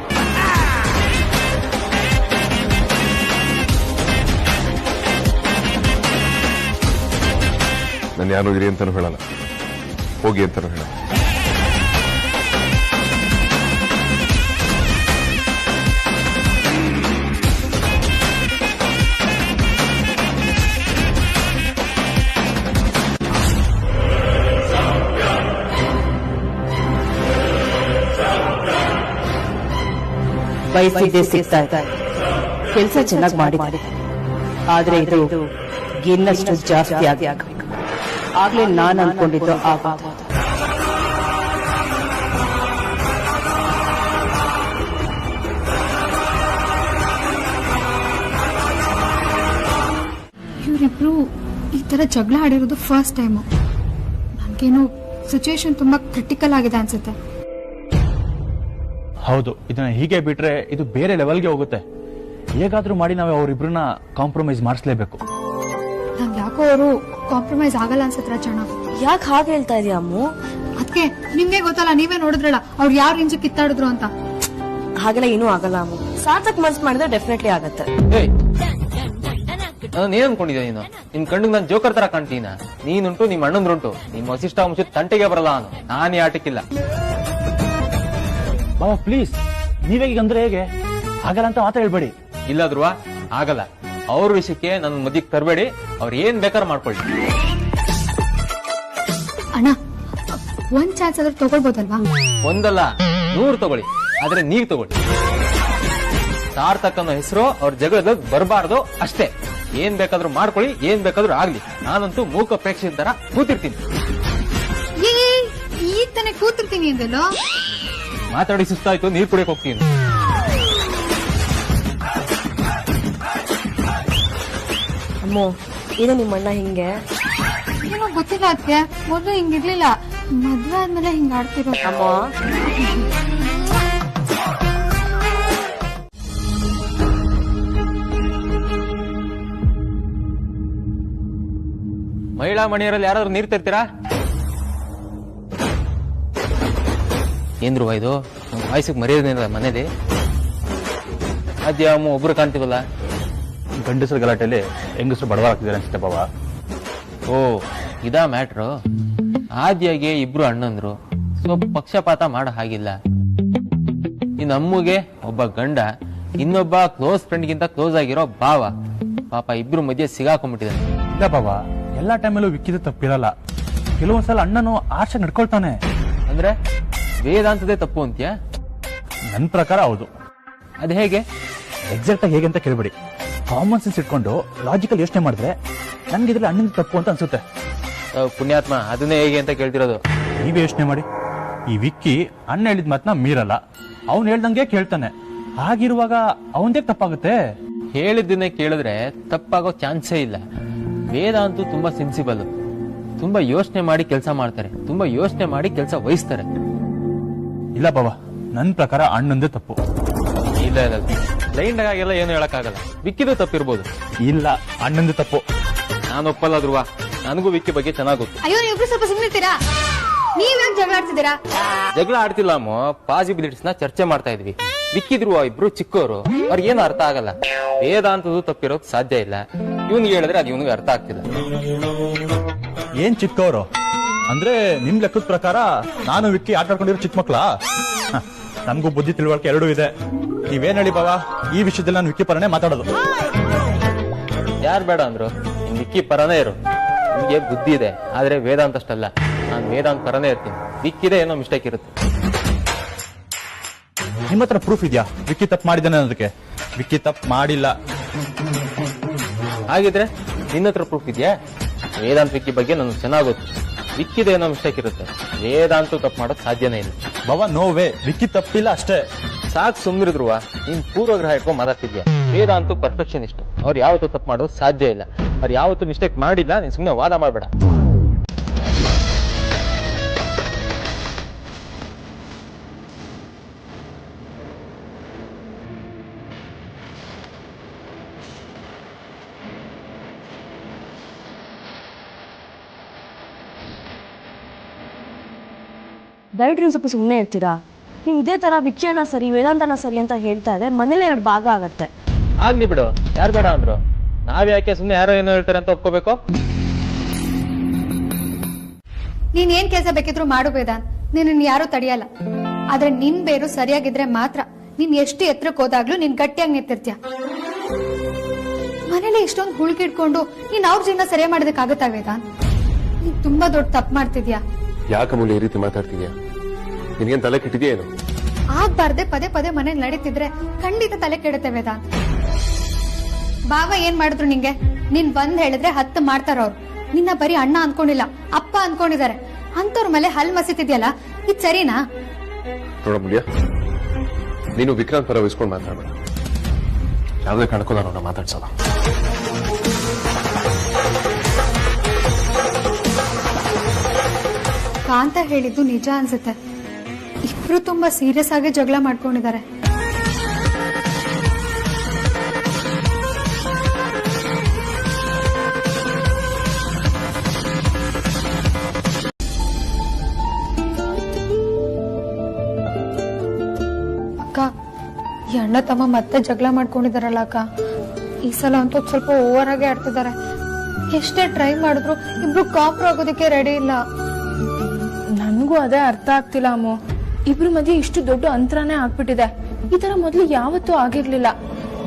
ನಾನು ಯಾರು ಇರಿ ಅಂತಾನು ಹೇಳಲ್ಲ, ಹೋಗಿ ಅಂತಾನು ಹೇಳಲ್ಲ. ಬಯಸಿದ್ದೆ ಸಿಗ್ತಾ ಇದೆ. ಕೆಲಸ ಚೆನ್ನಾಗಿ ಮಾಡಿ, ಆದ್ರೆ ಇದು ಇನ್ನಷ್ಟು ಜಾಸ್ತಿ ಆಗಬೇಕು. ಆಗ್ಲೇ ನಾನು ಅನ್ಕೊಂಡಿದ್ದು ಆಗೋದು. ಇವರಿಬ್ರು ಈ ತರ ಜಗಳ ಆಡಿರೋದು ಫಸ್ಟ್ ಟೈಮು. ನನ್ಗೇನು ಸಿಚುವೇಶನ್ ತುಂಬಾ ಕ್ರಿಟಿಕಲ್ ಆಗಿದೆ ಅನ್ಸುತ್ತೆ. ಹೌದು, ಇದನ್ನ ಹೀಗೆ ಬಿಟ್ರೆ ಇದು ಬೇರೆ ಲೆವೆಲ್ಗೆ ಹೋಗುತ್ತೆ. ಹೇಗಾದ್ರೂ ಮಾಡಿ ನಾವು ಅವರಿಬ್ರನ್ನ ಕಾಂಪ್ರಮೈಸ್ ಮಾಡಿಸ್ಲೇಬೇಕು. ನಂಗೆ ಯಾಕೋ ಅವರು ಕಾಂಪ್ರಮೈಸ್ ಆಗಲ್ಲ ಅನ್ಸತ್ರ ಜನ. ಯಾಕೆ ಹಾಗೆ ಹೇಳ್ತಾ ಇದೀಯ ಅಮ್ಮು? ಅದಕ್ಕೆ ನಿಮ್ಗೆ ಗೊತ್ತಲ್ಲ, ನೀವೇ ನೋಡಿದ್ರಲ್ಲ ಅವ್ರು ಯಾವ ರೇಂಜ್ ಕಿತ್ತಾಡಿದ್ರು ಅಂತ. ಹಾಗೆಲ್ಲ ಏನೂ ಆಗಲ್ಲ ಅಮ್ಮು. ಸಾರ್ಥಕ್ ಮನ್ಸ್ ಮಾಡಿದ್ರೆ ಡೆಫಿನೆಟ್ಲಿ ಆಗತ್ತೆ. ಏನ್ ಅನ್ಕೊಂಡಿದ್ಯಾ ನೀನು? ನಿನ್ ಕಣ್ಣಿಗೆ ನಾನು ಜೋಕರ್ ತರ ಕಾಣ್ತೀನ. ನೀನುಂಟು ನಿಮ್ ಅಣ್ಣಂದ್ರುಂಟು. ನಿಮ್ ವಸಿಷ್ಠ ಮುಂಚೆ ತಂಟೆಗೆ ಬರಲ್ಲ ನಾನು ಆಟಕ್ಕಿಲ್ಲ. ಬಾಬಾ ಪ್ಲೀಸ್, ನೀವೇಗಂದ್ರೆ ಹೇಗೆ? ಆಗಲ್ಲ ಅಂತ ಮಾತ್ರ ಹೇಳ್ಬೇಡಿ. ಇಲ್ಲ ಧ್ರುವ, ಆಗಲ್ಲ. ಅವ್ರ ವಿಷಯಕ್ಕೆ ನನ್ನ ಮದ್ಯಕ್ಕೆ ತರಬೇಡಿ. ಅವ್ರು ಏನ್ ಬೇಕಾದ್ರೂ ಮಾಡ್ಕೊಳ್ಳಿ. ಅಣ್ಣ, ಒಂದ್ ಚಾನ್ಸ್ ಆದ್ರೂ ತಗೊಳ್ಬೋದಲ್ವಾ? ಒಂದಲ್ಲ 100 ತಗೊಳ್ಳಿ, ಆದ್ರೆ ನೀವ್ ತಗೊಳ್ಳಿ. ಸಾರ್ಥಕ್ ಅನ್ನೋ ಹೆಸರು ಅವ್ರ ಜಗಳದಲ್ಲಿ ಬರಬಾರ್ದು ಅಷ್ಟೇ. ಏನ್ ಬೇಕಾದ್ರೂ ಮಾಡ್ಕೊಳ್ಳಿ, ಏನ್ ಬೇಕಾದ್ರೂ ಆಗ್ಲಿ. ನಾನಂತೂ ಮೂಕ ಪ್ರೇಕ್ಷೆ ತರ ಕೂತಿರ್ತೀನಿ. ಈ ತಾನೇ ಕೂತಿರ್ತೀನಿ ಅಂದಲ್ಲ. ಮಾತಾಡಿ ಸುಸ್ತಾಯ್ತು, ನೀರ್ ಕುಡಿಯಕ್ ಹೋಗ್ತೀನಿ. ಅಮ್ಮೋ, ಏನು ನಿಮ್ಮಣ್ಣ ಹಿಂಗೆ? ಏನೋ ಗೊತ್ತಿಲ್ಲ ಅದಕ್ಕೆ ಮೊದಲು ಹಿಂಗಿರ್ಲಿಲ್ಲ, ಮದ್ವೆ ಆದ್ಮೇಲೆ ಹಿಂಗ ಆಡ್ತಿರೋ. ಮಹಿಳಾ ಮಣಿಯರಲ್ಲಿ ಯಾರಾದ್ರೂ ನೀರ್ ತರ್ತೀರಾ? ಏನ್ರುವ ಇದು ವಯಸ್ಸಿಗೆ ಮರ್ಯಾದೆ ಮನೇಲಿ? ಅದ್ಯ ಅಮ್ಮ ಒಬ್ರು ಕಾಣ್ತೀವಲ್ಲ. ಗಂಡಸರ ಗಲಾಟೆಯಲ್ಲಿ ಹೆಂಗಸರು ಬಡವಾಗ್ತಿದ್ದಾರೆ ಅನ್ಸುತ್ತೆ ಬಾವ. ಓ ಇದಾ ಮ್ಯಾಟ್ರು. ಆದ್ಯಾಗೆ ಇಬ್ರು ಅಣ್ಣಂದ್ರು, ಸ್ವಲ್ಪ ಪಕ್ಷಪಾತ ಮಾಡೋ ಹಾಗಿಲ್ಲ. ಇನ್ನು ಅಮ್ಮಗೆ ಒಬ್ಬ ಗಂಡ, ಇನ್ನೊಬ್ಬ ಕ್ಲೋಸ್ ಫ್ರೆಂಡ್ಗಿಂತ ಕ್ಲೋಸ್ ಆಗಿರೋ ಭಾವ. ಪಾಪ ಇಬ್ರು ಮಧ್ಯೆ ಸಿಗಾಕೊಂಡ್ಬಿಟ್ಟಿದ್ದಾನೆ. ಇಲ್ಲ ಬಾವ, ಎಲ್ಲಾ ಟೈಮಲ್ಲೂ ವಿಕ್ಕಿದ ತಪ್ಪಿರಲ್ಲ. ಕೆಲವೊಂದ್ಸಲ ಅಣ್ಣನು ಆರ್ಷ ನಡ್ಕೊಳ್ತಾನೆ. ಅಂದ್ರೆ ವೇದಾಂತದೇ ತಪ್ಪು ಅಂತ್ಯಾ? ನನ್ನ ಪ್ರಕಾರ ಹೌದು. ಅದ್ ಹೇಗೆ? ಎಕ್ಸಾಕ್ಟ್ ಆಗಿ ಹೇಗೆ ಅಂತ ಕೇಳ್ಬೇಡಿ. ಕಾಮನ್ ಸೆನ್ಸ್ ಇಟ್ಕೊಂಡು ಲಾಜಿಕಲ್ ಯೋಚನೆ ಮಾಡಿದ್ರೆ ನನ್ಗೆ ಇದ್ರಲ್ಲಿ ಅಣ್ಣನ ತಪ್ಪು ಅಂತ ಅನ್ಸುತ್ತೆ. ಪುಣ್ಯಾತ್ಮ, ಅದನ್ನೇ ಹೇಗೆ ಅಂತ ಕೇಳ್ತಿರೋದು. ನೀವೇ ಯೋಚನೆ ಮಾಡಿ. ಈ ವಿಕ್ಕಿ ಅಣ್ಣ ಹೇಳಿದ ಮಾತನ್ನ ಮೀರಲ್ಲ, ಅವ್ನು ಹೇಳ್ದಂಗೆ ಕೇಳ್ತಾನೆ. ಹಾಗಿರುವಾಗ ಅವಂದೇ ತಪ್ಪಾಗುತ್ತೆ. ಹೇಳಿದ್ದನ್ನೇ ಕೇಳಿದ್ರೆ ತಪ್ಪಾಗೋ ಚಾನ್ಸೇ ಇಲ್ಲ. ವೇದಾಂತು ತುಂಬಾ ಸೆನ್ಸಿಬಲ್, ತುಂಬಾ ಯೋಚನೆ ಮಾಡಿ ಕೆಲಸ ಮಾಡ್ತಾರೆ, ತುಂಬಾ ಯೋಚನೆ ಮಾಡಿ ಕೆಲಸ ವಹಿಸ್ತಾರೆ. ಇಲ್ಲ ಬಾಬಾ, ನನ್ನ ಪ್ರಕಾರ ಅಣ್ಣಂದೇ ತಪ್ಪು. ಇಲ್ಲ ಇಲ್ಲ, ಬ್ಲೈಂಡ್ ಆಗೆಲ್ಲ ಏನು ಹೇಳಕ್ಕಾಗಲ್ಲ. ವಿಕ್ಕಿದು ತಪ್ಪಿರ್ಬೋದು. ಇಲ್ಲ, ಅಣ್ಣಂದೇ ತಪ್ಪು. ನಾನು ಒಪ್ಪಲ್ಲ ಧ್ರುವ, ನನಗೂ ವಿಕ್ಕಿ ಬಗ್ಗೆ ಚೆನ್ನಾಗ್ ಗೊತ್ತು. ಅಯ್ಯೋ, ನೀವಿಬ್ರು ಸ್ವಲ್ಪ ಸುಮ್ಮನಿರ್ತೀರಾ? ನೀವ್ಯಾಕೆ ಜಗಳ ಆಡ್ತಿದ್ದೀರಾ? ಜಗಳ ಆಡ್ತಿಲ್ಲ ಅಮ್ಮ, ಪಾಸಿಬಿಲಿಟೀಸ್ ನ ಚರ್ಚೆ ಮಾಡ್ತಾ ಇದ್ವಿ. ವಿಕ್ಕಿ ಧ್ರುವ ಇಬ್ರು ಚಿಕ್ಕವರು, ಅವ್ರಿಗೇನು ಅರ್ಥ ಆಗಲ್ಲ. ವೇದಾಂತದ್ದು ತಪ್ಪಿರೋದು ಸಾಧ್ಯ ಇಲ್ಲ. ಇವ್ನಿಗೆ ಹೇಳಿದ್ರೆ ಅದು ಇವ್ನಿಗೆ ಅರ್ಥ ಆಗ್ತಿಲ್ಲ. ಏನ್ ಚಿಕ್ಕವರು ಅಂದ್ರೆ ನಿಮ್ ಲೆಕ್ಕದ ಪ್ರಕಾರ ನಾನು ವಿಕ್ಕಿ ಆಟ ಆಡ್ಕೊಂಡಿರೋ ಚಿಕ್ಕ ಮಕ್ಳಾ? ನನ್ಗೂ ಬುದ್ಧಿ ತಿಳುವಳಿಕೆ ಎರಡೂ ಇದೆ. ನೀವೇನ್ ಹೇಳಿ ಬಾವಾ, ಈ ವಿಷಯದಲ್ಲಿ ನಾನು ವಿಕ್ಕಿ ಪರನೇ ಮಾತಾಡೋದು. ಯಾರು ಬೇಡ ಅಂದ್ರು? ನಿನ್ ವಿಕ್ಕಿ ಪರನೇ ಇರು. ನಿಮ್ಗೆ ಬುದ್ಧಿ ಇದೆ, ಆದ್ರೆ ವೇದಾಂತ ಅಷ್ಟಲ್ಲ. ನಾನು ವೇದಾಂತ ಪರನೇ ಇರ್ತೀನಿ. ವಿಕ್ಕಿದೆ ಏನೋ ಮಿಸ್ಟೇಕ್ ಇರುತ್ತೆ. ನಿಮ್ಮ ಹತ್ರ ಪ್ರೂಫ್ ಇದೆಯಾ ವಿಕ್ಕಿ ತಪ್ಪು ಮಾಡಿದ್ದಾನೆ ಅನ್ನೋದಕ್ಕೆ? ವಿಕ್ಕಿ ತಪ್ಪು ಮಾಡಿಲ್ಲ. ಹಾಗಿದ್ರೆ ನಿನ್ನ ಹತ್ರ ಪ್ರೂಫ್ ಇದೆಯಾ? ವೇದಾಂತ ವಿಕ್ಕಿ ಬಗ್ಗೆ ನನಗೆ ಚೆನ್ನಾಗ್ ಗೊತ್ತು. ವಿಕ್ಕಿದೆ ಏನೋ ಮಿಸ್ಟೇಕ್ ಇರುತ್ತೆ, ವೇದಾಂತ ತಪ್ಪು ಮಾಡೋಕ್ ಸಾಧ್ಯನೇ ಇಲ್ಲ. ಬಾಬಾ, ನೋ ವೇ, ವಿಕ್ಕಿ ತಪ್ಪಿಲ್ಲ ಅಷ್ಟೇ. ಸಾಕು ಸುಮ್ಮನಿದ್ರು. ನೀನ್ ಪೂರ್ವಗ್ರಹ ಇಟ್ಕೊಂಡ್ ಮಾತಾಡ್ತಿದ್ಯಾ. ವೇದಾಂತ ಪರ್ಫೆಕ್ಷನಿಸ್ಟ್, ಅವ್ರು ಯಾವತ್ತೂ ತಪ್ಪು ಮಾಡೋದು ಸಾಧ್ಯ ಇಲ್ಲ. ಅವ್ರು ಯಾವತ್ತೂ ಮಿಸ್ಟೇಕ್ ಮಾಡಿಲ್ಲ. ನೀನ್ ಸುಮ್ಮನೆ ವಾದ ಮಾಡಬೇಡ. ದಯವಿಟ್ಟು ಸ್ವಲ್ಪ ಸುಮ್ಮನೆ ಇರ್ತೀರಾ? ನೀವು ಇದೇ ತರ ವಿಕ್ಕಿಯನ್ನ ಸರಿ ವೇದಾಂತನ ಸರಿ ಅಂತ ಹೇಳ್ತಾ ಇದ್ರೆ ಮನೇಲಿ 2 ಭಾಗ ಆಗತ್ತೆ. ಆಗ್ಲಿ ಬಿಡು, ಯಾರು ಬೇಡ ಅಂದ್ರು? ನಾವ್ ಯಾಕೆ ಸುಮ್ಮನೆ ಯಾರೋ ಏನೋ ಹೇಳ್ತಾರೆ ಅಂತ ಒಪ್ಕೋಬೇಕು? ನೀನ್ ಏನ್ ಕೆಲಸ ಬೇಕಿದ್ರು ಮಾಡು ವೇದಾಂತ್, ನಿನ್ನ ಯಾರು ತಡೆಯಲ್ಲ. ಆದ್ರೆ ನಿನ್ ಬೇರು ಸರಿಯಾಗಿದ್ರೆ ಮಾತ್ರ ನೀನ್ ಎಷ್ಟು ಎತ್ತರಕ್ಕೆ ಹೋದಾಗ್ಲೂ ನೀನ್ ಗಟ್ಟಿಯಾಗಿ ನಿಂತಿರ್ತೀಯ. ಮನೇಲಿ ಇಷ್ಟೊಂದು ಹುಳುಕಿಡ್ಕೊಂಡು ನೀನ್ ಅವ್ರ ಜೀವನ ಸರಿಯಾಗಿ ಮಾಡೋದಕ್ಕಾಗತ್ತಾ ವೇದಾಂತ್? ನೀನ್ ತುಂಬಾ ದೊಡ್ಡ ತಪ್ಪು ಮಾಡ್ತಿದ್ಯಾ. ಯಾಕಮೂಲ್ಯ ಈ ರೀತಿ ಮಾತಾಡ್ತಿದ್ಯಾ? ನಿನಗೇನ್ ತಲೆ ಕೆಟ್ಟಿದ್ಯಾ ಏನು? ಆಗ್ಬಾರ್ದೆ ಪದೇ ಪದೇ ಮನೇಲಿ ನಡೀತಿದ್ರೆ ಖಂಡಿತ ತಲೆ ಕೆಡುತ್ತೆ ವೇದಾಂತ್. ಬಾವ ಏನ್ ಮಾಡಿದ್ರು ನಿಂಗೆ? ನೀನ್ ಬಂದ್ ಹೇಳಿದ್ರೆ 10 ಮಾಡ್ತಾರ ಅವ್ರು. ನಿನ್ನ ಬರೀ ಅಣ್ಣ ಅನ್ಕೊಂಡಿಲ್ಲ, ಅಪ್ಪ ಅನ್ಕೊಂಡಿದ್ದಾರೆ. ಅಂತವ್ರ ಮೇಲೆ ಹಲ್ ಮಸಿತಿದ್ಯಲ್ಲ, ಇದ್ ಸರಿನಾ? ನೋಡಮೂಲ್ಯ, ನೀನು ವಿಕ್ರಾಂತ್ ಪರ ವಹಿಸ್ಕೊಂಡು ಮಾತಾಡಬೇಡ. ಯಾವುದೇ ಕಾರಣಕ್ಕೂ ನಾನು ಮಾತಾಡ್ಸಲ್ಲ. ಕಾಂತ ಹೇಳಿದ್ದು ನಿಜ ಅನ್ಸುತ್ತೆ. ಇಬ್ರು ತುಂಬಾ ಸೀರಿಯಸ್ ಆಗಿ ಜಗಳ ಮಾಡ್ಕೊಂಡಿದ್ದಾರೆ. ಅಕ್ಕ, ಈ ಅಣ್ಣ ತಮ್ಮ ಮತ್ತೆ ಜಗಳ ಮಾಡ್ಕೊಂಡಿದಾರಲ್ಲ ಅಕ್ಕ. ಈ ಸಲ ಅಂತೂ ಸ್ವಲ್ಪ ಓವರ್ ಆಗಿ ಆಡ್ತಿದ್ದಾರೆ. ಎಷ್ಟೇ ಟ್ರೈ ಮಾಡಿದ್ರು ಇಬ್ರು ಕಾಂಪ್ರೋ ಆಗೋದಕ್ಕೆ ರೆಡಿ ಇಲ್ಲ. ನನ್ಗೂ ಅದೇ ಅರ್ಥ ಆಗ್ತಿಲ್ಲ ಅಮ್ಮ. ಇಬ್ರು ಮಧ್ಯೆ ಇಷ್ಟು ದೊಡ್ಡ ಅಂತರನೇ ಆಗ್ಬಿಟ್ಟಿದೆ. ಈ ತರ ಮೊದ್ಲು ಯಾವತ್ತೂ ಆಗಿರ್ಲಿಲ್ಲ.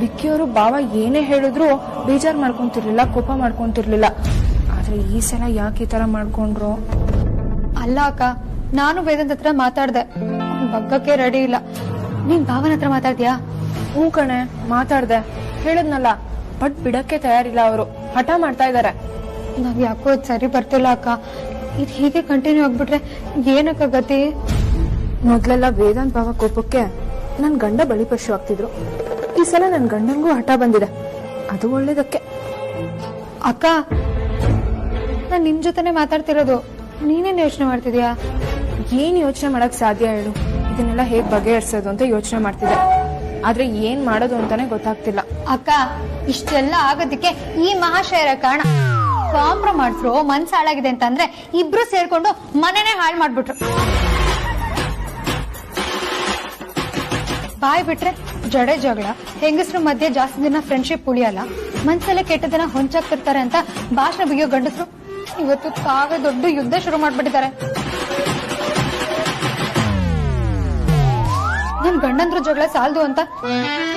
ವಿಕ್ಕಿಯವರು ಬಾವ ಏನೇ ಹೇಳಿದ್ರು ಬೇಜಾರ್ ಮಾಡ್ಕೊಂತಿರ್ಲಿಲ್ಲ, ಕೋಪ ಮಾಡ್ಕೊಂತಿರ್ಲಿಲ್ಲ. ಆದ್ರೆ ಈ ಸಲ ಯಾಕೆ ಈ ತರ ಮಾಡ್ಕೊಂಡ್ರು? ಅಲ್ಲ ಅಕ್ಕ, ನಾನು ವೇದಾಂತ್ ಹತ್ರ ಮಾತಾಡ್ದೆ, ಬಗ್ಗಕ್ಕೆ ರೆಡಿ ಇಲ್ಲ. ನೀನ್ ಭಾವನ ಹತ್ರ ಮಾತಾಡ್ತೀಯಾ? ಹ್ಞೂ ಕಣೆ, ಮಾತಾಡ್ದೆ, ಹೇಳದ್ನಲ್ಲ. ಬಟ್ ಬಿಡಕ್ಕೆ ತಯಾರಿಲ್ಲ ಅವರು, ಹಠ ಮಾಡ್ತಾ ಇದಾರೆ. ನಾವ್ ಯಾಕೋ ಸರಿ ಬರ್ತಿಲ್ಲ ಅಕ್ಕ. ಇದು ಹೀಗೆ ಕಂಟಿನ್ಯೂ ಆಗ್ಬಿಟ್ರೆ ಏನಕ್ಕ ಗತಿ? ಮೊದ್ಲೆಲ್ಲ ವೇದಾಂತ್ ಭಾವ ಕೋಪಕ್ಕೆ ನನ್ ಗಂಡ ಬಲಿಪಶು ಆಗ್ತಿದ್ರು. ಈ ಸಲ ನನ್ ಗಂಡಂಗೂ ಹಠ ಬಂದಿದೆ. ಅದು ಒಳ್ಳೇದಕ್ಕೆ. ಅಕ್ಕ, ನಾನ್ ನಿನ್ ಜೊತೆನೆ ಮಾತಾಡ್ತಿರೋದು. ನೀನೇನ್ ಯೋಚನೆ ಮಾಡ್ತಿದ್ಯಾ? ಏನ್ ಯೋಚನೆ ಮಾಡಕ್ ಸಾಧ್ಯ ಹೇಳು? ಇದನ್ನೆಲ್ಲ ಹೇಗ್ ಬಗೆಹರಿಸೋದು ಅಂತ ಯೋಚನೆ ಮಾಡ್ತಿದ್ದೆ. ಆದ್ರೆ ಏನ್ ಮಾಡೋದು ಅಂತಾನೆ ಗೊತ್ತಾಗ್ತಿಲ್ಲ. ಅಕ್ಕ, ಇಷ್ಟೆಲ್ಲ ಆಗೋದಕ್ಕೆ ಈ ಮಹಾಶಯರ ಕಾರಣ. ಕಾಂಪ್ರಮೈಸ್ರು ಮನ್ಸ್ ಹಾಳಾಗಿದೆ ಅಂತಂದ್ರೆ ಇಬ್ರು ಸೇರ್ಕೊಂಡು ಮನೆನೇ ಹಾಳು ಮಾಡ್ಬಿಟ್ರು. ಬಾಯ್ ಬಿಟ್ರೆ ಜಡೆ ಜಗಳ, ಹೆಂಗಸ್ರ ಮಧ್ಯೆ ಜಾಸ್ತಿ ದಿನ ಫ್ರೆಂಡ್ಶಿಪ್ ಉಳಿಯಲ್ಲ, ಮನ್ಸಲ್ಲೇ ಕೆಟ್ಟ ದಿನ ಹೊಂಚಾಗ್ತಿರ್ತಾರೆ ಅಂತ ಭಾಷಣ ಬಿಗಿಯೋ ಗಂಡಸ್ರು ಇವತ್ತು ತಾವೇ ದೊಡ್ಡ ಯುದ್ಧ ಶುರು ಮಾಡ್ಬಿಟ್ಟಿದ್ದಾರೆ. ನನ್ ಗಂಡಂದ್ರ ಜಗಳ ಸಾಲದು ಅಂತ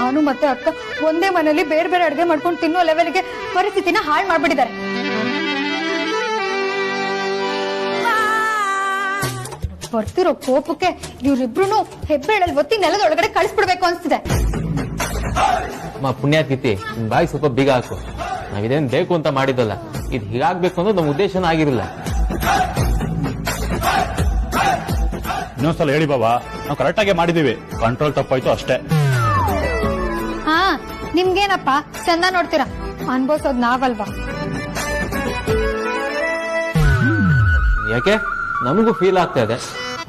ನಾನು ಮತ್ತೆ ಅಕ್ಕ ಒಂದೇ ಮನೇಲಿ ಬೇರೆ ಬೇರೆ ಅಡ್ಗೆ ಮಾಡ್ಕೊಂಡು ತಿನ್ನೋ ಲೆವೆಲ್ಗೆ ಪರಿಸ್ಥಿತಿನ ಹಾಳು ಮಾಡ್ಬಿಟ್ಟಿದ್ದಾರೆ. ಬರ್ತಿರೋ ಕೋಪಕ್ಕೆ ಇವ್ರಿಬ್ರು ಹೆಬ್ಬೆಳಲ್ಲಿ ಒತ್ತಿ ನೆಲದೊಳಗಡೆ ಕಳಿಸ್ಬಿಡ್ಬೇಕು ಅನ್ಸ್ತಿದೆ. ಪುಣ್ಯಾತ್ಕಿತಿ, ನಿನ್ ಬಾಯಿ ಸ್ವಲ್ಪ ಬೀಗ ಹಾಕು. ನಾವಿದೇನ್ ಬೇಕು ಅಂತ ಮಾಡಿದ್ದಲ್ಲ, ಇದು ಹೀಗಾಗ್ಬೇಕು ಅನ್ನೋದು ನಮ್ಮ ಉದ್ದೇಶನ ಆಗಿರಲಿಲ್ಲ. ಇನ್ನೊಂದ್ಸಲ ಹೇಳಿ ಬಾಬಾ, ನಾವು ಕರೆಕ್ಟ್ ಆಗಿ ಮಾಡಿದೀವಿ, ಕಂಟ್ರೋಲ್ ತಪ್ಪಾಯ್ತು ಅಷ್ಟೇ. ಹಾ, ನಿಮ್ಗೇನಪ್ಪ ಚಂದ ನೋಡ್ತೀರಾ, ಅನ್ಭವಿಸೋದ್ ನಾವಲ್ವಾ? ಯಾಕೆ ನಮಗೂ ಫೀಲ್ ಆಗ್ತಾ ಇದೆ.